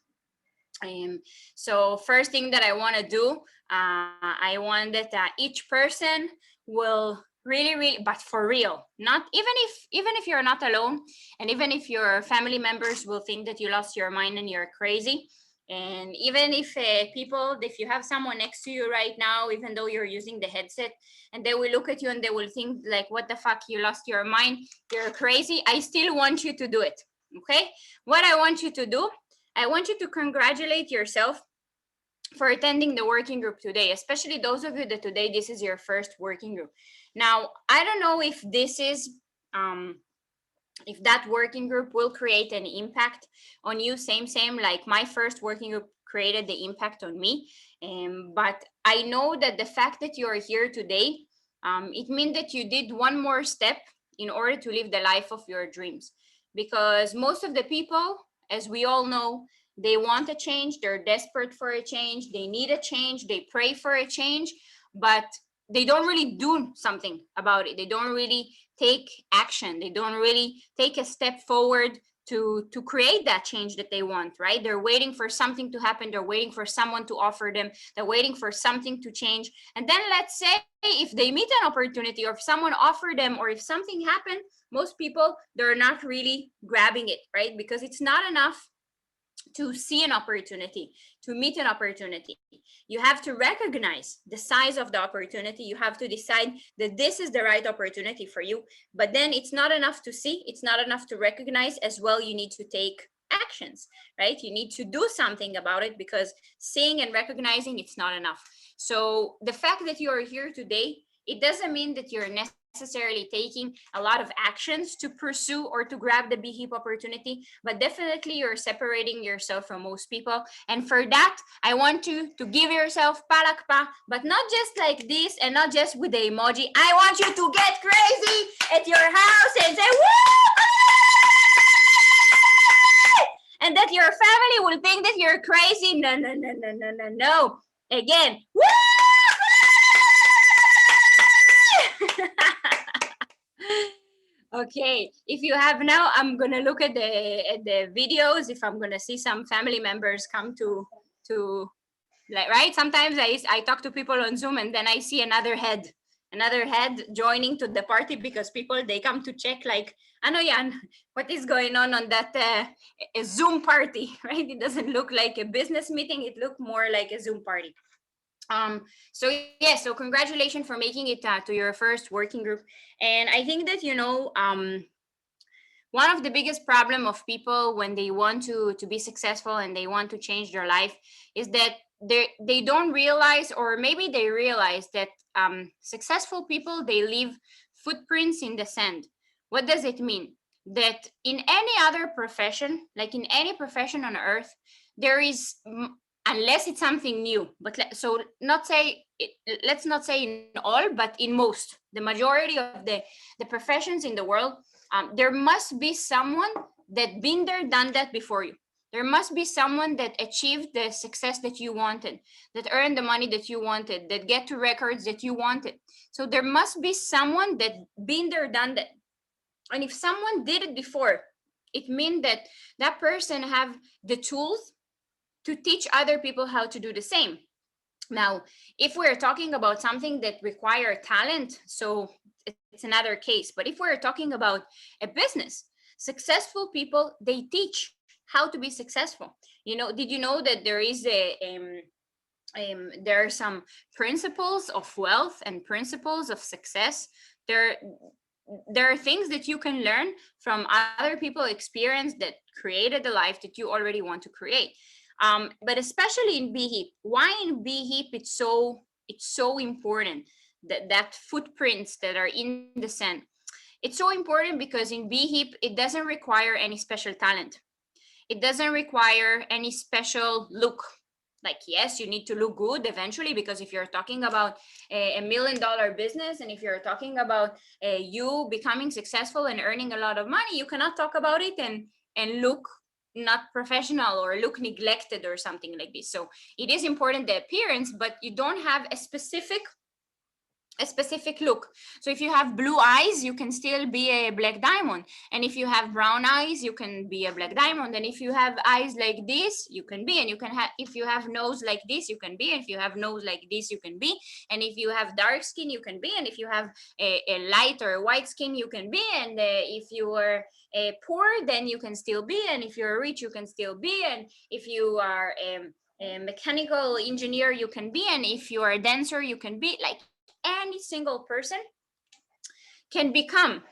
So first thing that I want to do, I want that each person will really, but for real, not even if you're not alone, and even if your family members will think that you lost your mind and you're crazy, and even if if you have someone next to you right now, even though you're using the headset, and they will look at you and they will think like, what the fuck, you lost your mind, you're crazy, I still want you to do it. Okay, what I want you to do, I want you to congratulate yourself for attending the working group today, especially those of you that today this is your first working group. Now, I don't know if this is if that working group will create an impact on you, same like my first working group created the impact on me. But I know that the fact that you're here today, it means that you did one more step in order to live the life of your dreams. Because most of the people, as we all know, they want a change, they're desperate for a change, they need a change, they pray for a change, but they don't really do something about it. They don't really take action. They don't really take a step forward to create that change that they want, right? They're waiting for something to happen. They're waiting for someone to offer them. They're waiting for something to change. And then let's say if they meet an opportunity, or if someone offered them, or if something happened, most people, they're not really grabbing it, right? Because it's not enough to see an opportunity, to meet an opportunity. You have to recognize the size of the opportunity. You have to decide that this is the right opportunity for you. But then it's not enough to see, it's not enough to recognize as well. You need to take actions, right? You need to do something about it, because seeing and recognizing, it's not enough. So the fact that you are here today, it doesn't mean that you're necessarily taking a lot of actions to pursue or to grab the BHIP opportunity, but definitely you're separating yourself from most people. And for that, I want you to give yourself palakpa, but not just like this and not just with the emoji. I want you to get crazy at your house and say, woo! And that your family will think that you're crazy. No. Again, woo! Okay, if you have now, I'm gonna look at the videos. If I'm gonna see some family members come to like, right? Sometimes I talk to people on Zoom, and then I see another head joining to the party, because people, they come to check like, ano yan, what is going on that a Zoom party, right? It doesn't look like a business meeting. It looked more like a Zoom party. So yeah, so congratulations for making it to your first working group. And I think that, one of the biggest problem of people when they want to be successful and they want to change their life is that they don't realize, or maybe they realize that successful people, they leave footprints in the sand. What does it mean? That in any other profession, like in any profession on earth, there is, unless it's something new, but let's not say in all, but in most, the majority of the professions in the world, there must be someone that been there, done that before you. There must be someone that achieved the success that you wanted, that earned the money that you wanted, that get to records that you wanted. So there must be someone that been there, done that. And if someone did it before, It means that that person have the tools to teach other people how to do the same. Now, if we're talking about something that require talent, so it's another case. But if we're talking about a business, successful people, they teach how to be successful. You know, did you know that there is there are some principles of wealth and principles of success? There are things that you can learn from other people's experience that created the life that you already want to create. But especially in BHIP, why in BHIP it's so important that footprints that are in the sand. It's so important because in BHIP, it doesn't require any special talent. It doesn't require any special look. Like, yes, you need to look good eventually, because if you're talking about a $1 million business, and if you're talking about you becoming successful and earning a lot of money, you cannot talk about it and look not professional or look neglected or something like this. So it is important, the appearance, but you don't have a specific look. So if you have blue eyes, you can still be a black diamond. And if you have brown eyes, you can be a black diamond. And if you have eyes like this, you can be. And you can have, if you have nose like this, you can be. And if you have nose like this, you can be. And if you have dark skin, you can be. And if you have a light or white skin, you can be. And if you are poor, then you can still be. And if you're rich, you can still be. And if you are a mechanical engineer, you can be. And if you are a dancer, you can be. Like, any single person can become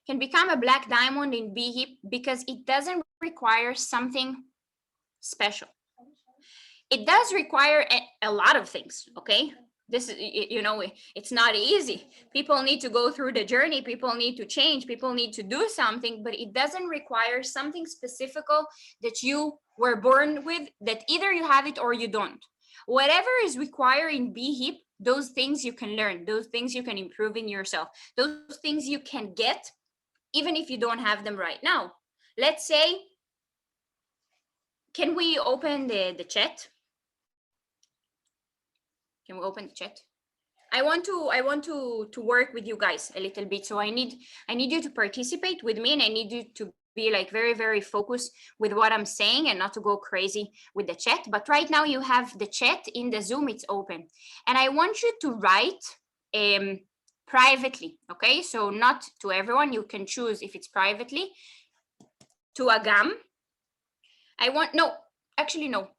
a black diamond in BHIP, because it doesn't require something special. It does require a lot of things, okay? This is, you know, it's not easy. People need to go through the journey. People need to change. People need to do something, but it doesn't require something specific that you were born with, that either you have it or you don't. Whatever is required in BHIP, those things you can learn, those things you can improve in yourself, those things you can get, even if you don't have them right now. Let's say, can we open the chat? Can we open the chat? I want to work with you guys a little bit. So I need you to participate with me, and I need you to be like very, very focused with what I'm saying and not to go crazy with the chat. But right now you have the chat in the Zoom, it's open. And I want you to write privately, okay? So not to everyone, you can choose if it's privately. To Agam, no,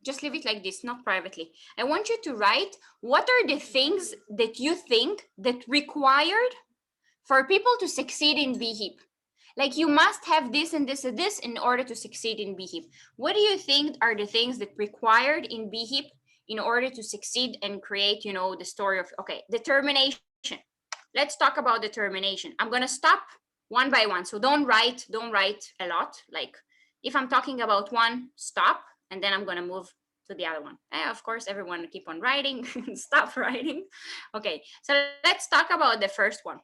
just leave it like this, not privately. I want you to write, what are the things that you think that required for people to succeed in BHIP? Like, you must have this and this and this in order to succeed in BHIP. What do you think are the things that required in BHIP in order to succeed and create, you know, the story of, okay, determination. Let's talk about determination. I'm going to stop one by one. So don't write a lot. Like, if I'm talking about one, stop, and then I'm going to move to the other one. Of course, everyone keep on writing, stop writing. Okay, so let's talk about the first one.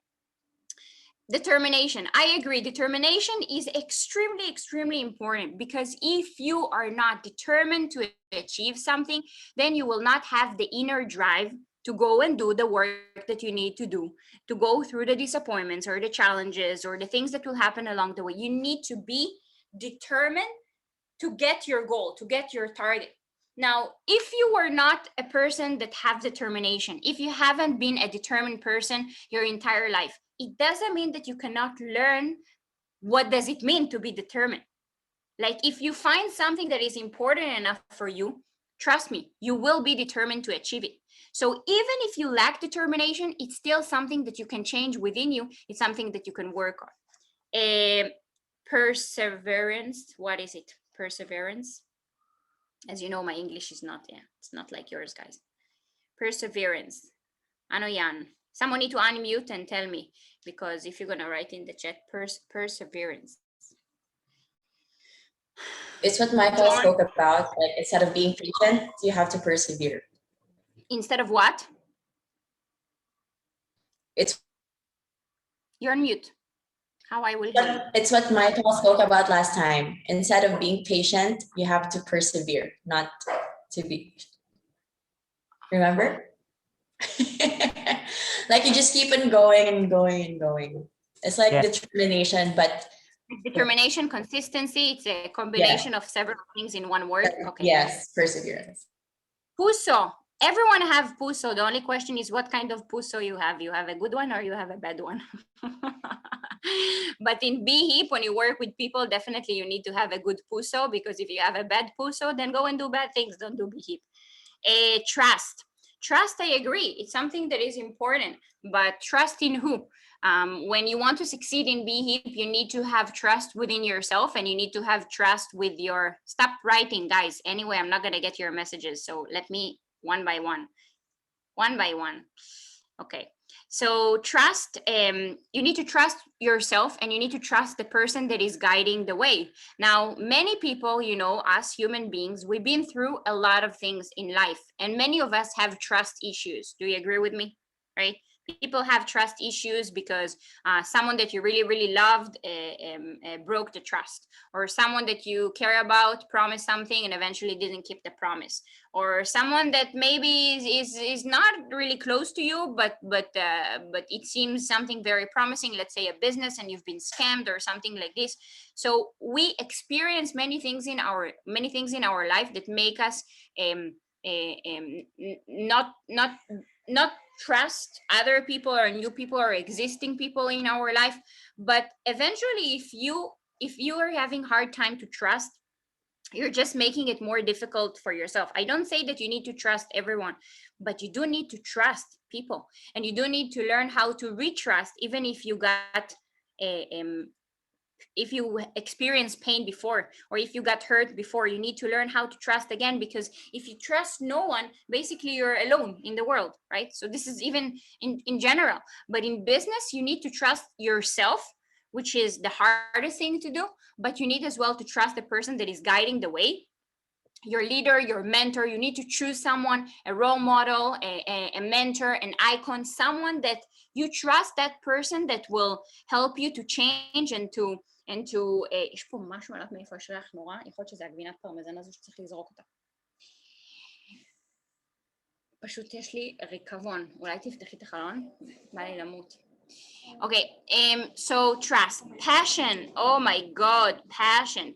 Determination. I agree. Determination is extremely, extremely important, because if you are not determined to achieve something, then you will not have the inner drive to go and do the work that you need to do, to go through the disappointments or the challenges or the things that will happen along the way. You need to be determined to get your goal, to get your target. Now, if you were not a person that have determination, if you haven't been a determined person your entire life, it doesn't mean that you cannot learn what does it mean to be determined. Like, if you find something that is important enough for you, trust me, you will be determined to achieve it. So even if you lack determination, it's still something that you can change within you. It's something that you can work on. Perseverance, what is it? Perseverance. As you know, my English is not, it's not like yours, guys. Perseverance. Ano yan? Someone need to unmute and tell me, because if you're going to write in the chat, perseverance. It's what Michael spoke about. Like, instead of being patient, you have to persevere. Instead of what? You're on mute. How I will hear you. It's what Michael spoke about last time. Instead of being patient, you have to persevere, not to be. Remember? Like, you just keep on going and going and going. It's like determination, but Determination, consistency. It's a combination of several things in one word. Okay. Yes, perseverance. Puso. Everyone have puso. The only question is what kind of puso you have. You have a good one or you have a bad one. But in Be Hip, when you work with people, definitely you need to have a good puso, because if you have a bad puso, then go and do bad things. Don't do Be Hip. Trust. Trust, I agree. It's something that is important, but trust in who? When you want to succeed in Be Hip, you need to have trust within yourself, and you need to have trust with your, stop writing, guys. Anyway, I'm not going to get your messages. So let me one by one. Okay. So trust, you need to trust yourself, and you need to trust the person that is guiding the way. Now, many people, you know, us human beings, we've been through a lot of things in life, and many of us have trust issues. Do you agree with me? Right? People have trust issues because someone that you really, really loved broke the trust, or someone that you care about promised something and eventually didn't keep the promise, or someone that maybe is not really close to you, but it seems something very promising, let's say a business, and you've been scammed or something like this. So we experience many things in our life that make us not trust other people or new people or existing people in our life. But eventually, if you are having hard time to trust, you're just making it more difficult for yourself. I don't say that you need to trust everyone, but you do need to trust people, and you do need to learn how to retrust, even if you got if you experienced pain before, or if you got hurt before. You need to learn how to trust again, because if you trust no one, basically you're alone in the world, right? So this is even in general, but in business, you need to trust yourself, which is the hardest thing to do, but you need as well to trust the person that is guiding the way, your leader, your mentor. You need to choose someone, a role model, a mentor, an icon, someone that you trust, that person that will help you to change and to יש פה משהו, אני לא יודעת מאיפה יש ריח נורא, יכול להיות שזה הגבינת פרמזן הזו שצריך לזרוק אותה. פשוט יש לי ריקבון, אולי תפתחי את החלון? בא לי למות. Okay, so trust, passion. Oh my God, passion.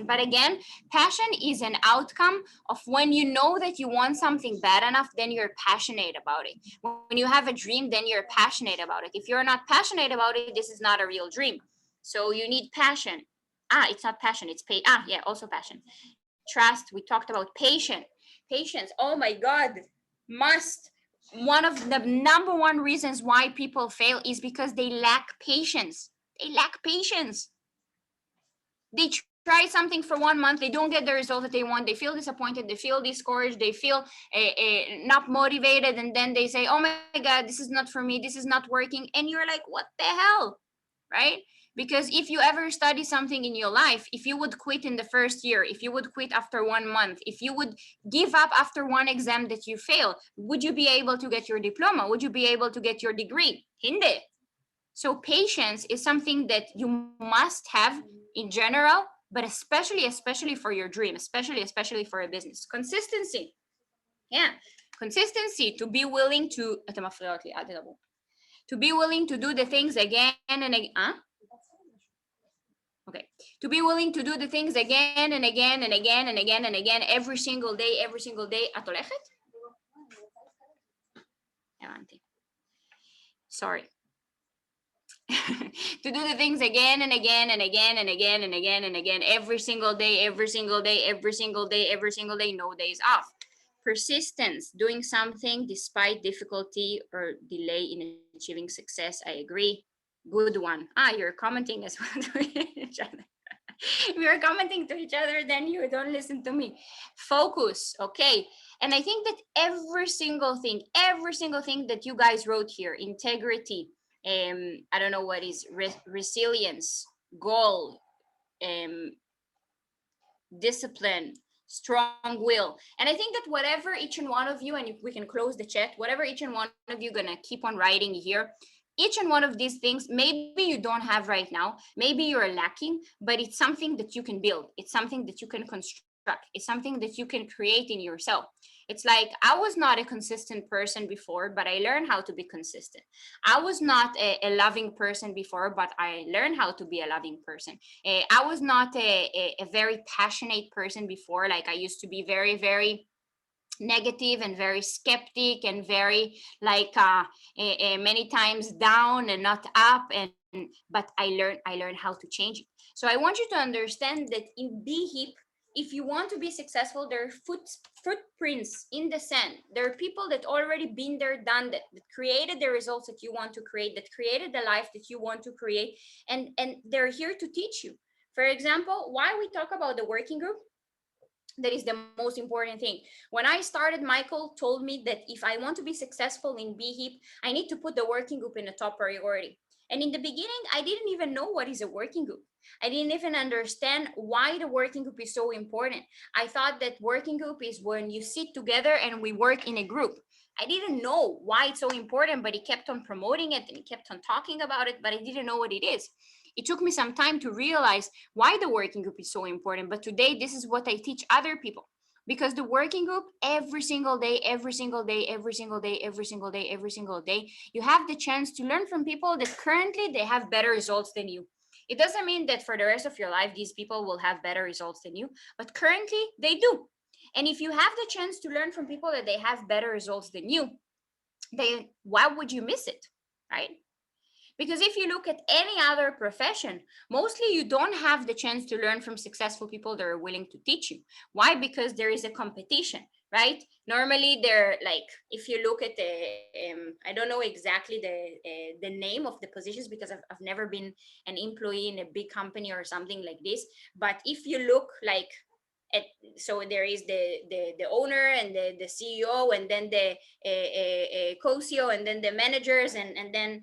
But again, passion is an outcome of when you know that you want something bad enough, then you're passionate about it. When you have a dream, then you're passionate about it. If you're not passionate about it, this is not a real dream. So you need passion. It's not passion, it's yeah, also passion. Trust, we talked about patience. Oh my God, must. One of the number one reasons why people fail is because they lack patience. They try something for 1 month, they don't get the result that they want, they feel disappointed, they feel discouraged, they feel not motivated, and then they say, oh my God, this is not for me, this is not working, and you're like, what the hell, right? Because if you ever study something in your life, if you would quit in the first year, if you would quit after 1 month, if you would give up after one exam that you fail, would you be able to get your diploma? Would you be able to get your degree? Hindi. So patience is something that you must have in general, but especially for your dream, especially for a business. Consistency. Yeah, consistency, to be willing to, to be willing to do the things again and again. Okay, to be willing to do the things again and again and again and again and again, every single day. את הולכת? הבנתי. Sorry. To do the things again and again and again and again and again and again, every single day, no days off. Persistence, doing something despite difficulty or delay in achieving success. I agree. Good one. You're commenting as well to each other. If you're commenting to each other, then you don't listen to me. Focus, okay. And I think that every single thing that you guys wrote here, integrity, I don't know what is resilience, goal, discipline, strong will. And I think that whatever each and one of you, and if we can close the chat, whatever each and one of you gonna keep on writing here, each and one of these things, maybe you don't have right now, maybe you're lacking, but it's something that you can build. It's something that you can construct. It's something that you can create in yourself. It's like I was not a consistent person before, but I learned how to be consistent. I was not a loving person before, but I learned how to be a loving person. I was not a very passionate person before. Like I used to be very, very negative and very skeptic and very like many times down and not up, and but I learned how to change it. So I want you to understand that in BHIP, if you want to be successful, there are footprints in the sand. There are people that already been there, done that created the results that you want to create, that created the life that you want to create, and they're here to teach you. For example, why we talk about the working group, that is the most important thing. When I started, Michael told me that if I want to be successful in BHIP, I need to put the working group in a top priority. And in the beginning, I didn't even know what is a working group. I didn't even understand why the working group is so important. I thought that working group is when you sit together and we work in a group. I didn't know why it's so important, but he kept on promoting it and he kept on talking about it, but I didn't know what it is. It took me some time to realize why the working group is so important. But today, this is what I teach other people. Because the working group, every single day, every single day, every single day, every single day, every single day, you have the chance to learn from people that currently they have better results than you. It doesn't mean that for the rest of your life, these people will have better results than you, but currently they do. And if you have the chance to learn from people that they have better results than you, then why would you miss it, right? Because if you look at any other profession, mostly you don't have the chance to learn from successful people that are willing to teach you. Why? Because there is a competition, right? Normally they're like, if you look at the, I don't know exactly the name of the positions because I've never been an employee in a big company or something like this. But if you look like, so there is the owner and the CEO, and then the co-CEO, and then the managers, and then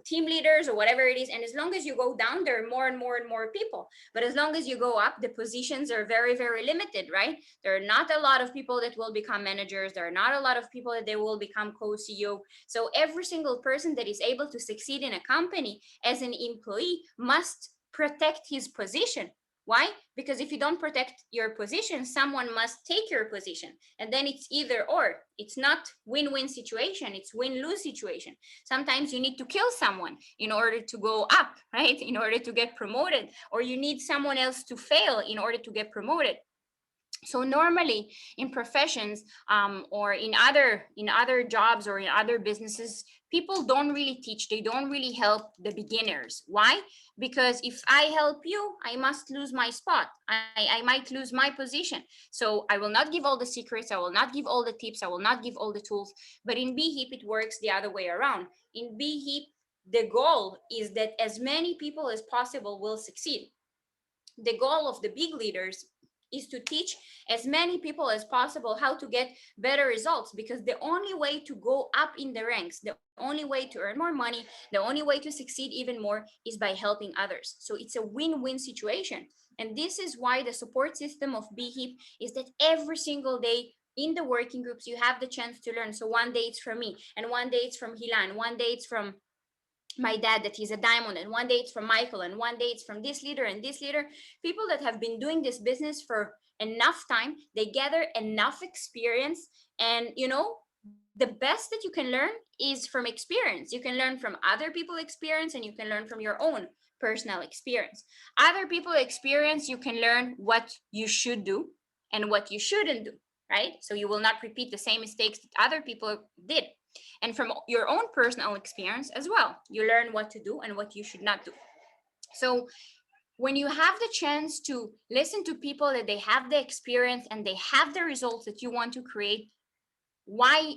team leaders or whatever it is. And as long as you go down, there are more and more and more people. But as long as you go up, the positions are very, very limited, right? There are not a lot of people that will become managers. There are not a lot of people that they will become co-CEO. So every single person that is able to succeed in a company as an employee must protect his position. Why? Because if you don't protect your position, someone must take your position. And then it's either or. It's not win-win situation. It's win-lose situation. Sometimes you need to kill someone in order to go up, right? In order to get promoted. Or you need someone else to fail in order to get promoted. So normally in professions or in other jobs or in other businesses, people don't really teach. They don't really help the beginners. Why? Because if I help you, I must lose my spot. I might lose my position. So I will not give all the secrets. I will not give all the tips. I will not give all the tools. But in BHIP, it works the other way around. In BHIP, the goal is that as many people as possible will succeed. The goal of the big leaders is to teach as many people as possible how to get better results, because the only way to go up in the ranks, the only way to earn more money, the only way to succeed even more is by helping others. So it's a win-win situation. And this is why the support system of BHIP is that every single day in the working groups, you have the chance to learn. So one day it's from me, and one day it's from Hilan, one day it's from my dad that he's a diamond, and one day it's from Michael, and one day it's from this leader and this leader. People that have been doing this business for enough time, they gather enough experience. And you know, the best that you can learn is from experience. You can learn from other people's experience, and you can learn from your own personal experience. Other people's experience, you can learn what you should do and what you shouldn't do, right? So you will not repeat the same mistakes that other people did. And from your own personal experience as well, you learn what to do and what you should not do. So when you have the chance to listen to people that they have the experience and they have the results that you want to create, why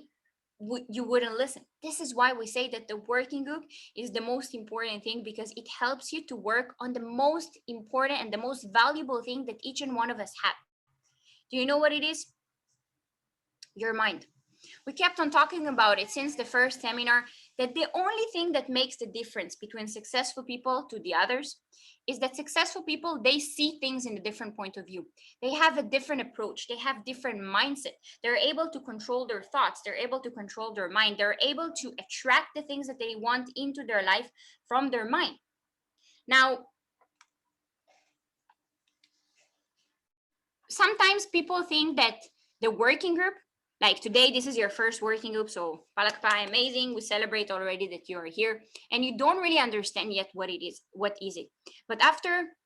you wouldn't listen? This is why we say that the working group is the most important thing, because it helps you to work on the most important and the most valuable thing that each and one of us have. Do you know what it is? Your mind. We kept on talking about it since the first seminar, that the only thing that makes the difference between successful people to the others is that successful people, they see things in a different point of view. They have a different approach. They have different mindset. They're able to control their thoughts. They're able to control their mind. They're able to attract the things that they want into their life from their mind. Now, sometimes people think that the working group, like today, this is your first working group, so palakpa, amazing. We celebrate already that you are here, and you don't really understand yet what it is. What is it? But after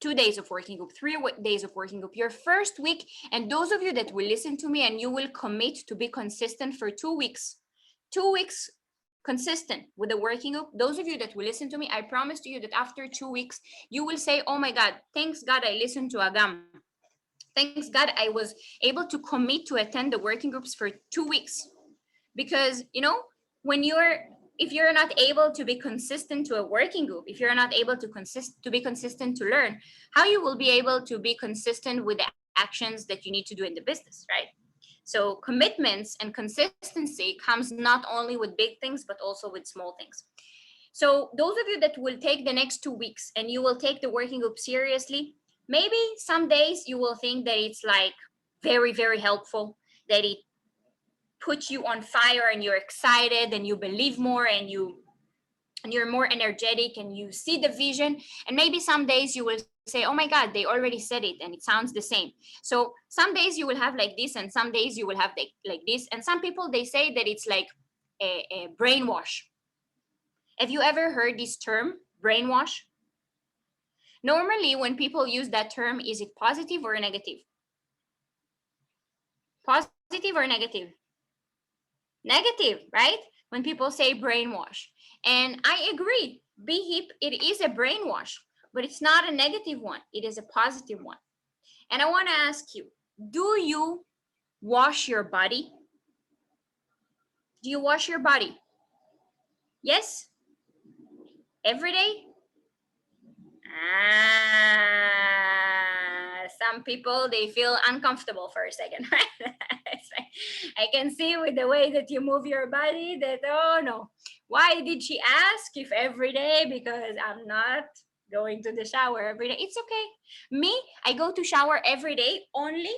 2 days of working group, 3 days of working group, your first week, and those of you that will listen to me and you will commit to be consistent for 2 weeks, 2 weeks consistent with the working group, those of you that will listen to me, I promise to you that after 2 weeks, you will say, oh my God, thanks God I listened to Agam. Thanks God I was able to commit to attend the working groups for 2 weeks. Because, you know, if you're not able to be consistent to a working group, if you're not able to be consistent to learn, how you will be able to be consistent with the actions that you need to do in the business, right? So commitments and consistency comes not only with big things, but also with small things. So those of you that will take the next 2 weeks and you will take the working group seriously, maybe some days you will think that it's like very, very helpful, that it puts you on fire and you're excited and you believe more and you're more energetic and you see the vision. And maybe some days you will say, oh my God, they already said it and it sounds the same. So some days you will have like this and some days you will have like this. And some people, they say that it's like a brainwash. Have you ever heard this term, brainwash? Normally, when people use that term, is it positive or negative? Positive or negative? Negative, right? When people say brainwash. And I agree, BHIP, it is a brainwash, but it's not a negative one. It is a positive one. And I want to ask you, do you wash your body? Do you wash your body? Yes? Every day? Some people, they feel uncomfortable for a second, right? I can see with the way that you move your body that, oh no, why did she ask if every day? Because I'm not going to the shower every day. It's okay. Me, I go to shower every day only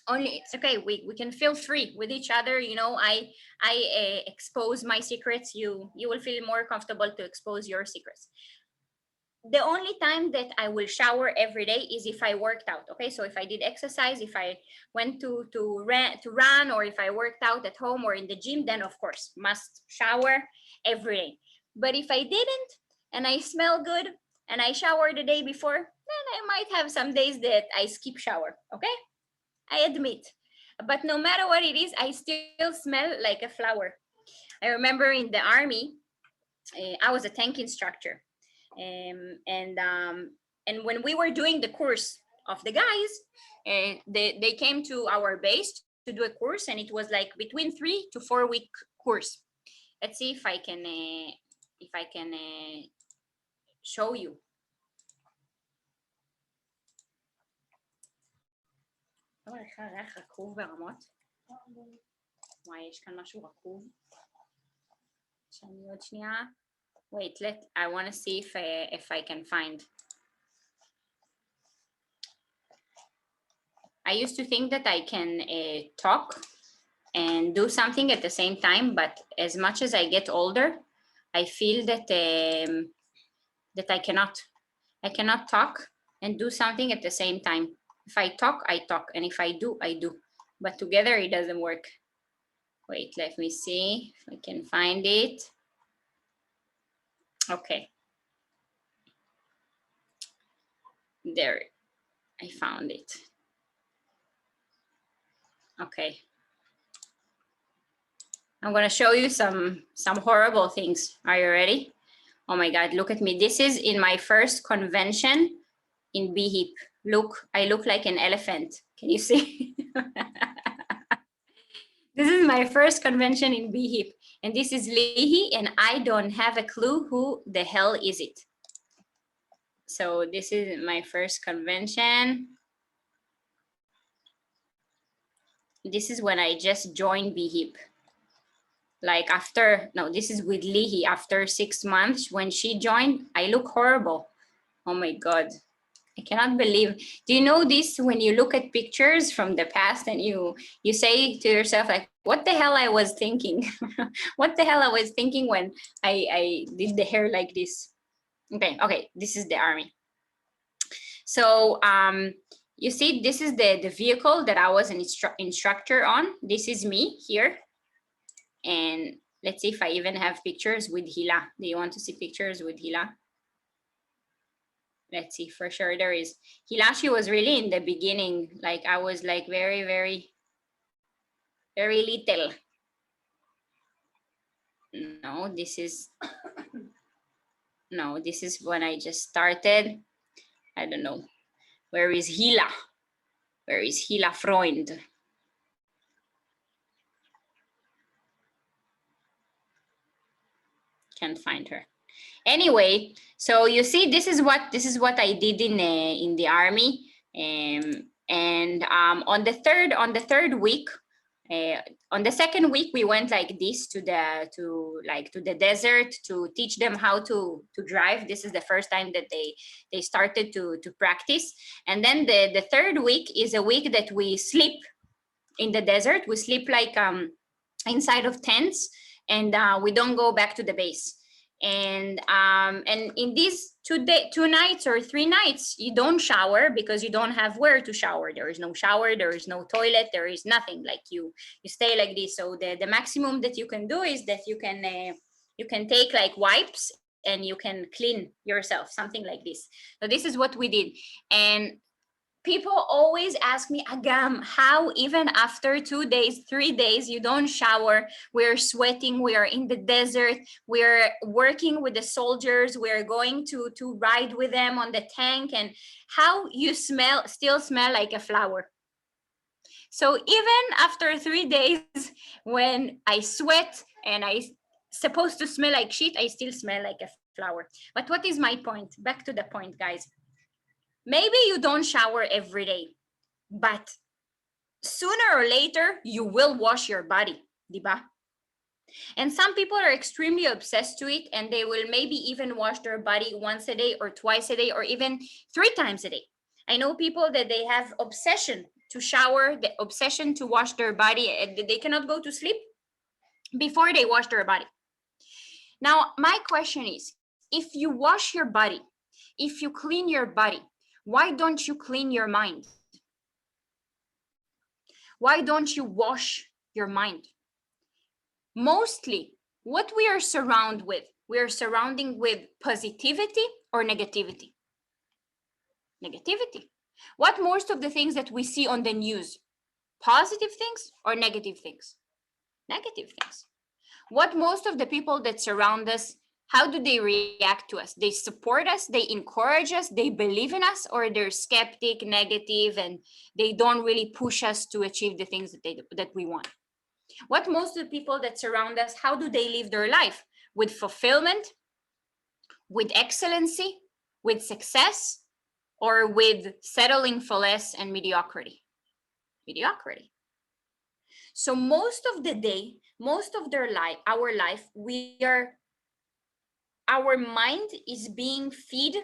it's okay. We can feel free with each other. You know, I expose my secrets. You will feel more comfortable to expose your secrets. The only time that I will shower every day is if I worked out. Okay, so if I did exercise, if I went to run, or if I worked out at home or in the gym, then of course must shower every day. But if I didn't and I smell good and I shower the day before, then I might have some days that I skip shower. Okay, I admit. But no matter what it is, I still smell like a flower. I remember in the army, I was a tank instructor. And when we were doing the course of the guys, they came to our base to do a course, and it was like between 3 to 4 week course. Let's see if I can show you. Wait, I want to see if I can find. I used to think that I can talk and do something at the same time, but as much as I get older, I feel that that I cannot talk and do something at the same time. If I talk, I talk, and if I do, I do. But together, it doesn't work. Wait, let me see if I can find it. Okay. There, I found it. Okay. I'm gonna show you some horrible things. Are you ready? Oh my God, look at me. This is in my first convention in BHIP. Look, I look like an elephant. Can you see? This is my first convention in BHIP. And this is Lihi, and I don't have a clue who the hell is it. So this is my first convention. This is when I just joined BHIP. Like after, no, this is with Lihi. After 6 months when she joined, I look horrible. Oh my God. I cannot believe. Do you know this when you look at pictures from the past and you say to yourself, like, what the hell I was thinking? What the hell I was thinking when I did the hair like this? Okay, this is the army. So You see, this is the vehicle that I was an instructor on. This is me here. And let's see if I even have pictures with Hila. Do you want to see pictures with Hila? Let's see, for sure there is. Hila, she was really in the beginning. Like I was like very, very, very little. No, this is, no, this is when I just started. I don't know. Where is Hila? Where is Hila Freund? Can't find her. Anyway, so you see, this is what I did in the army, and on the third week, on the second week, we went like this to the desert to teach them how to drive. This is the first time that they started to practice, and then the third week is a week that we sleep in the desert. We sleep like inside of tents, and we don't go back to the base. And in these 2 nights or 3 nights, you don't shower because you don't have where to shower. There is no shower, there is no toilet, there is nothing. Like you stay like this. So the maximum that you can do is that you can take like wipes and you can clean yourself, something like this. So this is what we did. And people always ask me, Agam, how even after 2 days, 3 days, you don't shower? We're sweating, we are in the desert, we're working with the soldiers, we're going to ride with them on the tank, and how you still smell like a flower. So even after 3 days, when I sweat and I supposed to smell like shit, I still smell like a flower. But what is my point? Back to the point, guys. Maybe you don't shower every day, but sooner or later, you will wash your body, diba? And some people are extremely obsessed to it, and they will maybe even wash their body once a day or twice a day or even 3 times a day. I know people that they have obsession to shower, the obsession to wash their body. They cannot go to sleep before they wash their body. Now, my question is, if you wash your body, if you clean your body, why don't you clean your mind? Why don't you wash your mind? Mostly, what we are surrounded with, we are surrounding with positivity or negativity? Negativity. What most of the things that we see on the news, positive things or negative things? Negative things. What most of the people that surround us, how do they react to us? They support us, they encourage us, they believe in us, or they're skeptic, negative, and they don't really push us to achieve the things that we want? What most of the people that surround us, how do they live their life? With fulfillment, with excellency, with success, or with settling for less and mediocrity? Mediocrity. So most of the day, most of our life, our mind is being fed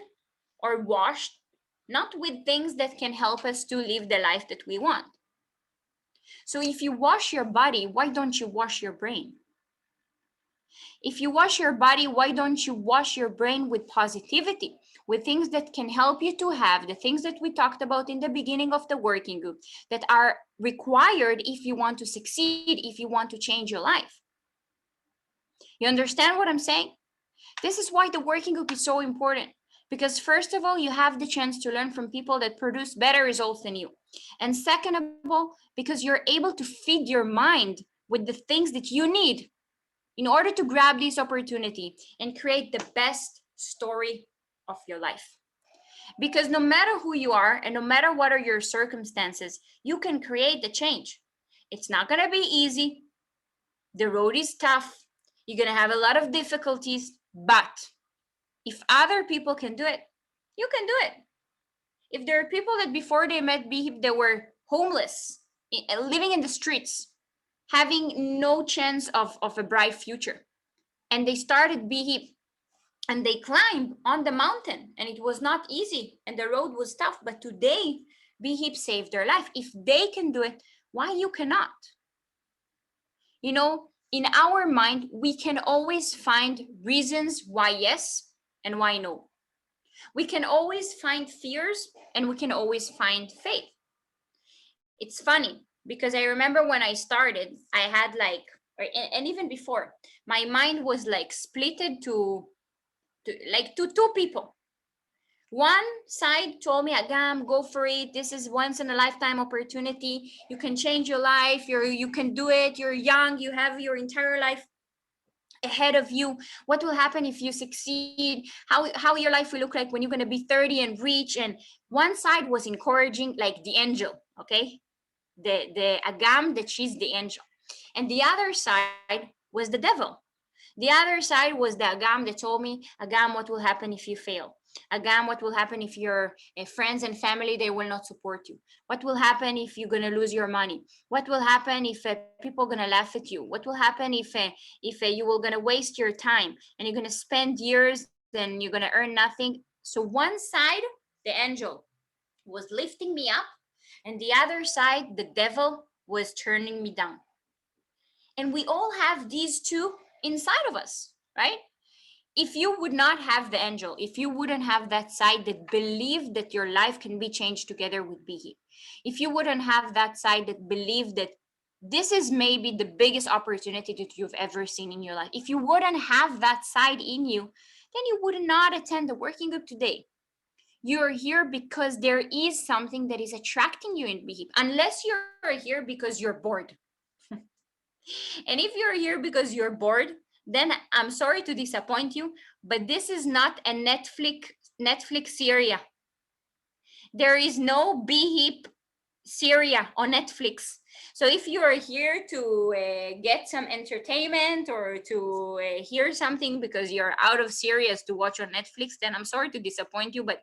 or washed, not with things that can help us to live the life that we want. So if you wash your body, why don't you wash your brain? If you wash your body, why don't you wash your brain with positivity, with things that can help you to have the things that we talked about in the beginning of the working group that are required if you want to succeed, if you want to change your life? You understand what I'm saying? This is why the working group is so important, because first of all, you have the chance to learn from people that produce better results than you. And second of all, because you're able to feed your mind with the things that you need in order to grab this opportunity and create the best story of your life. Because no matter who you are and no matter what are your circumstances, you can create the change. It's not going to be easy. The road is tough. You're going to have a lot of difficulties, but if other people can do it, you can do it. If there are people that before they met BHIP, they were homeless, living in the streets, having no chance of a bright future, and they started BHIP and they climbed on the mountain, and it was not easy and the road was tough, but today BHIP saved their life. If they can do it, why you cannot? You know, in our mind, we can always find reasons why yes and why no. We can always find fears and we can always find faith. It's funny because I remember when I started, I had like, and even before, my mind was like splitted to two people. One side told me, Agam, go for it. This is once in a lifetime opportunity. You can change your life. You can do it. You're young. You have your entire life ahead of you. What will happen if you succeed? How your life will look like when you're going to be 30 and rich? And one side was encouraging, like the angel, okay? The Agam, that she's the angel. And the other side was the devil. The other side was the Agam that told me, Agam, what will happen if you fail? Agam, what will happen if your friends and family, they will not support you? What will happen if you're going to lose your money? What will happen if people are going to laugh at you? What will happen if you will going to waste your time and you're going to spend years, then you're going to earn nothing? So one side, the angel, was lifting me up, and the other side, the devil, was turning me down. And we all have these two inside of us, right? If you would not have the angel, if you wouldn't have that side that believed that your life can be changed together with Bihi, if you wouldn't have that side that believed that this is maybe the biggest opportunity that you've ever seen in your life, if you wouldn't have that side in you, then you would not attend the working group today. You're here because there is something that is attracting you in Bihi, unless you're here because you're bored. And if you're here because you're bored, then I'm sorry to disappoint you, but this is not a Netflix series. There is no BHIP series on Netflix. So if you are here to get some entertainment or to hear something because you're out of series to watch on Netflix, then I'm sorry to disappoint you, but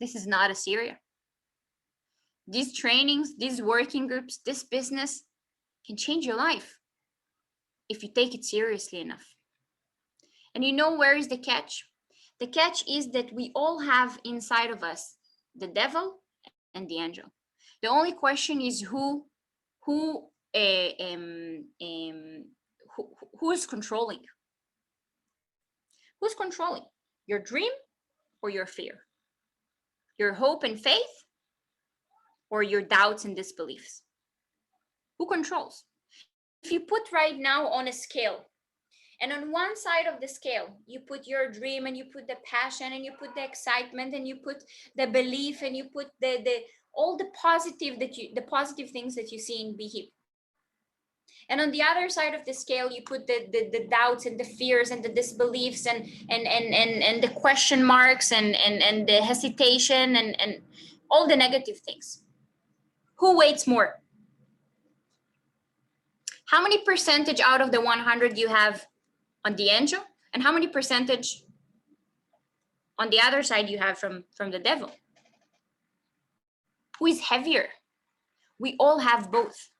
this is not a series. These trainings, these working groups, this business can change your life if you take it seriously enough. And you know where is the catch? The catch is that we all have inside of us the devil and the angel. The only question is who's controlling? Who's controlling? Your dream or your fear? Your hope and faith or your doubts and disbeliefs? Who controls? If you put right now on a scale, and on one side of the scale, you put your dream and you put the passion and you put the excitement and you put the belief and you put all the positive things that you see in BHIP. And on the other side of the scale, you put the doubts and the fears and the disbeliefs and the question marks and the hesitation and all the negative things. Who weighs more? How many percentage out of the 100 you have on the angel, and how many percentage on the other side you have from the devil? Who is heavier? We all have both.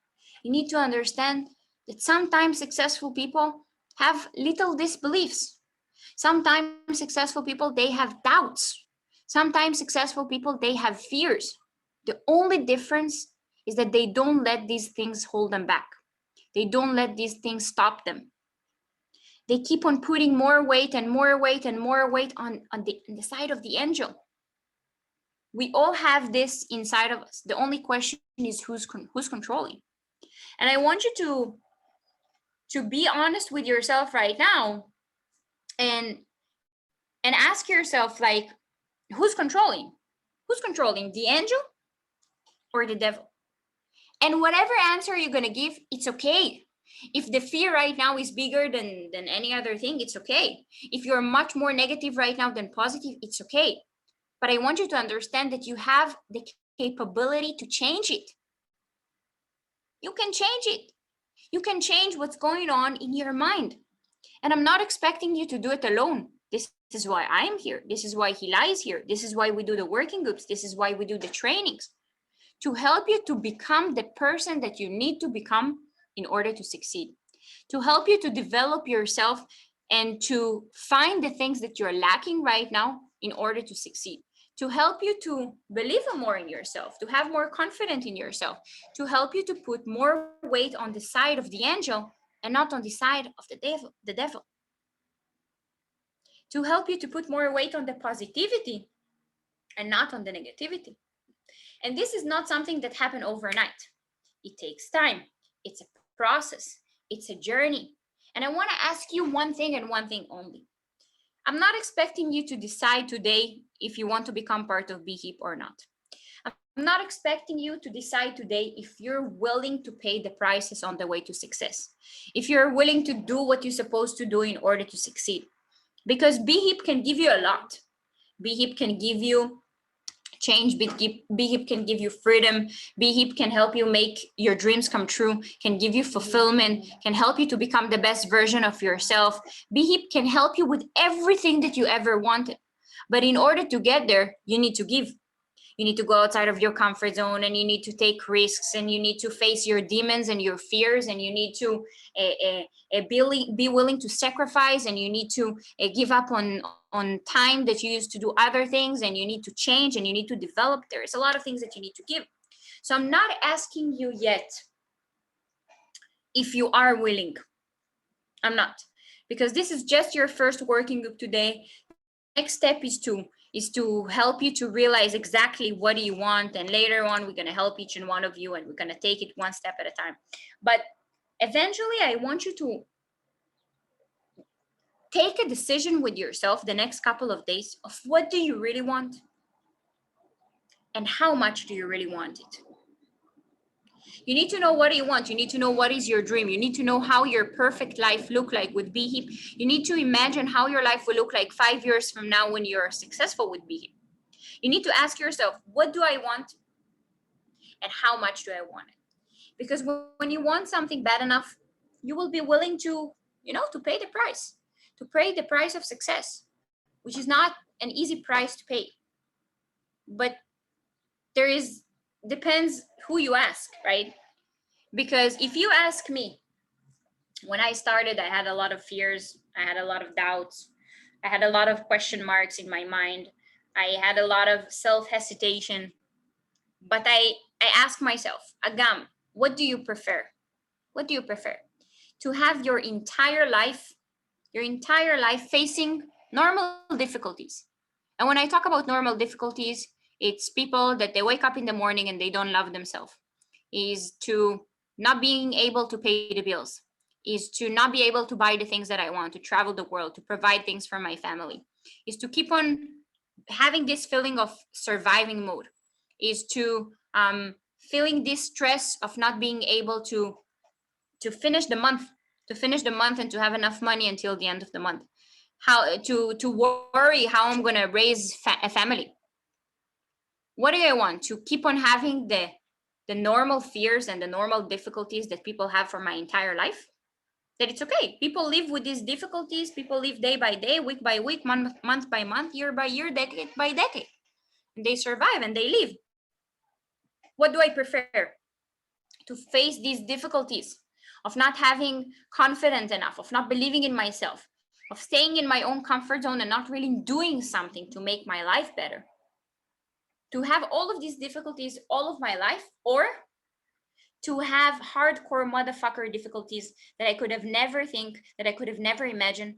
You need to understand that sometimes successful people have little disbeliefs. Sometimes successful people, they have doubts. Sometimes successful people, they have fears. The only difference is that they don't let these things hold them back. They don't let these things stop them. They keep on putting more weight and more weight and more weight on the side of the angel. We all have this inside of us. The only question is who's controlling. And I want you to be honest with yourself right now and ask yourself, like, who's controlling? Who's controlling, the angel or the devil? And whatever answer you're going to give, it's okay. If the fear right now is bigger than any other thing, it's okay. If you're much more negative right now than positive, it's okay. But I want you to understand that you have the capability to change it. You can change it. You can change what's going on in your mind. And I'm not expecting you to do it alone. This is why I'm here. This is why Hila is here. This is why we do the working groups. This is why we do the trainings. To help you to become the person that you need to become in order to succeed. To help you to develop yourself and to find the things that you're lacking right now in order to succeed. To help you to believe more in yourself, to have more confidence in yourself, to help you to put more weight on the side of the angel and not on the side of the devil. to help you to put more weight on the positivity and not on the negativity. And this is not something that happened overnight. It takes time. It's a process. It's a journey. And I want to ask you one thing and one thing only. I'm not expecting you to decide today if you want to become part of BHIP or not. I'm not expecting you to decide today if you're willing to pay the prices on the way to success, if you're willing to do what you're supposed to do in order to succeed. Because BHIP can give you a lot. BHIP can give you change, BHIP can give you freedom, BHIP can help you make your dreams come true, can give you fulfillment, can help you to become the best version of yourself. BHIP can help you with everything that you ever wanted. But in order to get there, you need to give. You need to go outside of your comfort zone, and you need to take risks, and you need to face your demons and your fears, and you need to be willing to sacrifice, and you need to give up on time that you used to do other things, and you need to change, and you need to develop. There's a lot of things that you need to give. So I'm not asking you yet if you are willing. I'm not, because this is just your first working group today. Next step is to help you to realize exactly what do you want, and later on we're going to help each and one of you, and we're going to take it one step at a time. But eventually I want you to take a decision with yourself the next couple of days of what do you really want and how much do you really want it. You need to know what you want. You need to know what is your dream. You need to know how your perfect life look like with BHIP. You need to imagine how your life will look like 5 years from now when you're successful with BHIP. You need to ask yourself, what do I want and how much do I want it? Because when you want something bad enough, you will be willing to, to pay the price of success, which is not an easy price to pay. But depends who you ask, right? Because if you ask me, when I started, I had a lot of fears. I had a lot of doubts. I had a lot of question marks in my mind. I had a lot of self-hesitation. But I asked myself, Agam, what do you prefer? What do you prefer? To have your entire life facing normal difficulties. And when I talk about normal difficulties, it's people that they wake up in the morning and they don't love themselves. Is to not being able to pay the bills. Is to not be able to buy the things that I want, to travel the world, to provide things for my family. Is to keep on having this feeling of surviving mode. Is to feeling this stress of not being able to finish the month, and to have enough money until the end of the month. How to worry how I'm gonna raise a family. What do I want? To keep on having the normal fears and the normal difficulties that people have for my entire life? That it's okay. People live with these difficulties. People live day by day, week by week, month by month, year by year, decade by decade. And they survive and they live. What do I prefer? To face these difficulties of not having confidence enough, of not believing in myself, of staying in my own comfort zone and not really doing something to make my life better. To have all of these difficulties all of my life, or to have hardcore motherfucker difficulties that I could have never think, that I could have never imagined,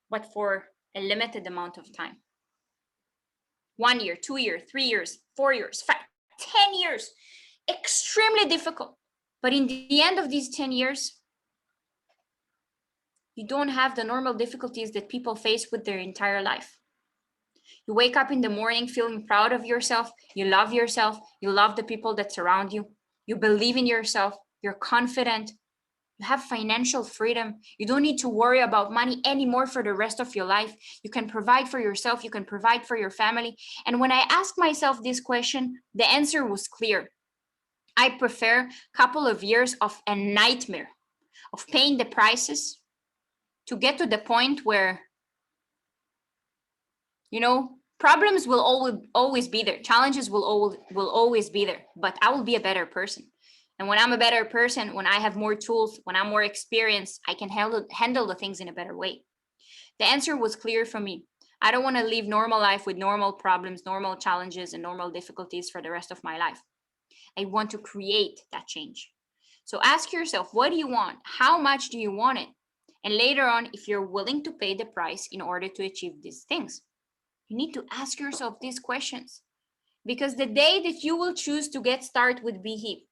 but for a limited amount of time. 1 year, 2 years, 3 years, 4 years, 5, 10 years, extremely difficult. But in the end of these 10 years, you don't have the normal difficulties that people face with their entire life. You wake up in the morning feeling proud of yourself. You love the people that surround you. You believe in yourself. You're confident. You have financial freedom. You don't need to worry about money anymore for the rest of your life. You can provide for yourself. You can provide for your family. And when I asked myself this question, the answer was clear. I prefer a couple of years of a nightmare, of paying the prices to get to the point where problems will always be there. Challenges will always be there, but I will be a better person. And when I'm a better person, when I have more tools, when I'm more experienced, I can handle the things in a better way. The answer was clear for me. I don't want to live normal life with normal problems, normal challenges, and normal difficulties for the rest of my life. I want to create that change. So ask yourself, what do you want? How much do you want it? And later on, if you're willing to pay the price in order to achieve these things, you need to ask yourself these questions. Because the day that you will choose to get started with BHIP,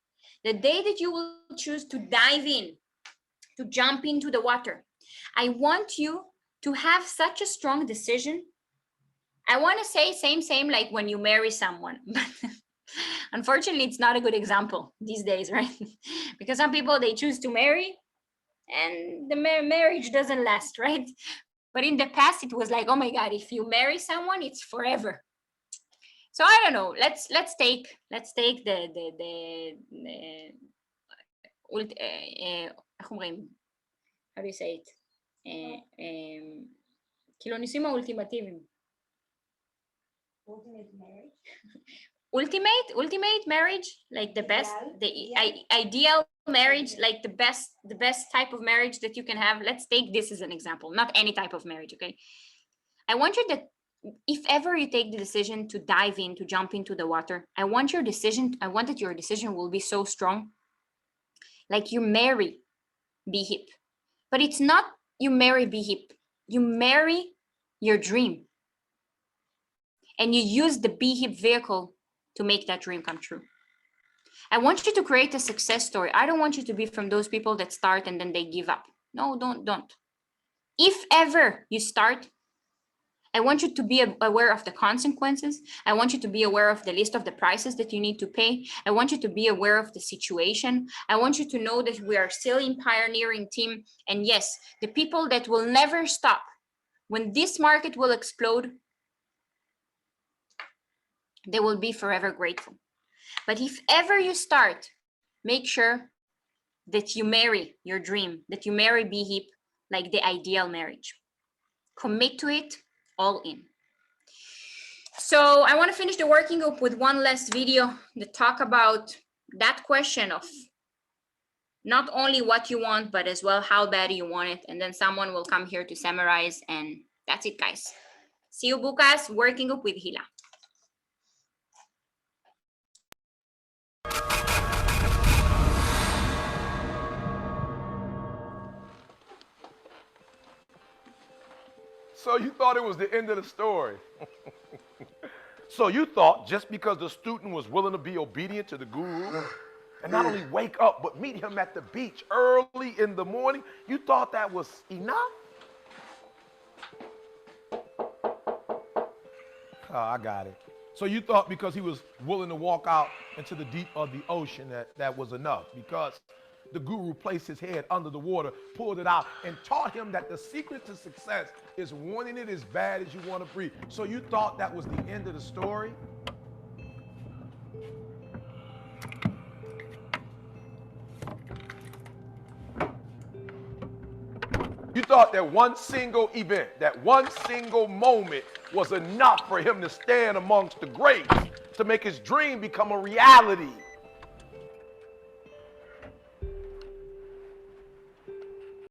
the day that you will choose to dive in, to jump into the water, I want you to have such a strong decision. I want to say same like when you marry someone, but unfortunately, it's not a good example these days, right? Because some people, they choose to marry and the marriage doesn't last, right? But in the past, it was like, oh my God, if you marry someone, it's forever. So I don't know. Let's take how do you say it? Kilonissimo ultimativum. Ultimate marriage, like the best, ideal marriage, like the best type of marriage that you can have. Let's take this as an example, not any type of marriage, okay? I want you that if ever you take the decision to dive in, to jump into the water, I want that your decision will be so strong, like you marry BHIP. But it's not you marry BHIP, you marry your dream. And you use the BHIP vehicle to make that dream come true. I want you to create a success story. I don't want you to be from those people that start and then they give up. No, don't. If ever you start, I want you to be aware of the consequences. I want you to be aware of the list of the prices that you need to pay. I want you to be aware of the situation. I want you to know that we are still in pioneering team. And yes, the people that will never stop when this market will explode, they will be forever grateful. But if ever you start, make sure that you marry your dream, that you marry BHIP like the ideal marriage. Commit to it, all in. So I want to finish the working group with one last video that talk about that question of not only what you want, but as well how bad you want it. And then someone will come here to summarize, and that's it, guys. See you bukas, working group with Hila. So you thought it was the end of the story. So you thought just because the student was willing to be obedient to the guru and not only wake up, but meet him at the beach early in the morning, you thought that was enough? Oh, I got it. So you thought because he was willing to walk out into the deep of the ocean that was enough, because the guru placed his head under the water, pulled it out, and taught him that the secret to success is wanting it as bad as you want to breathe. So you thought that was the end of the story? You thought that one single event, that one single moment was enough for him to stand amongst the greats, to make his dream become a reality.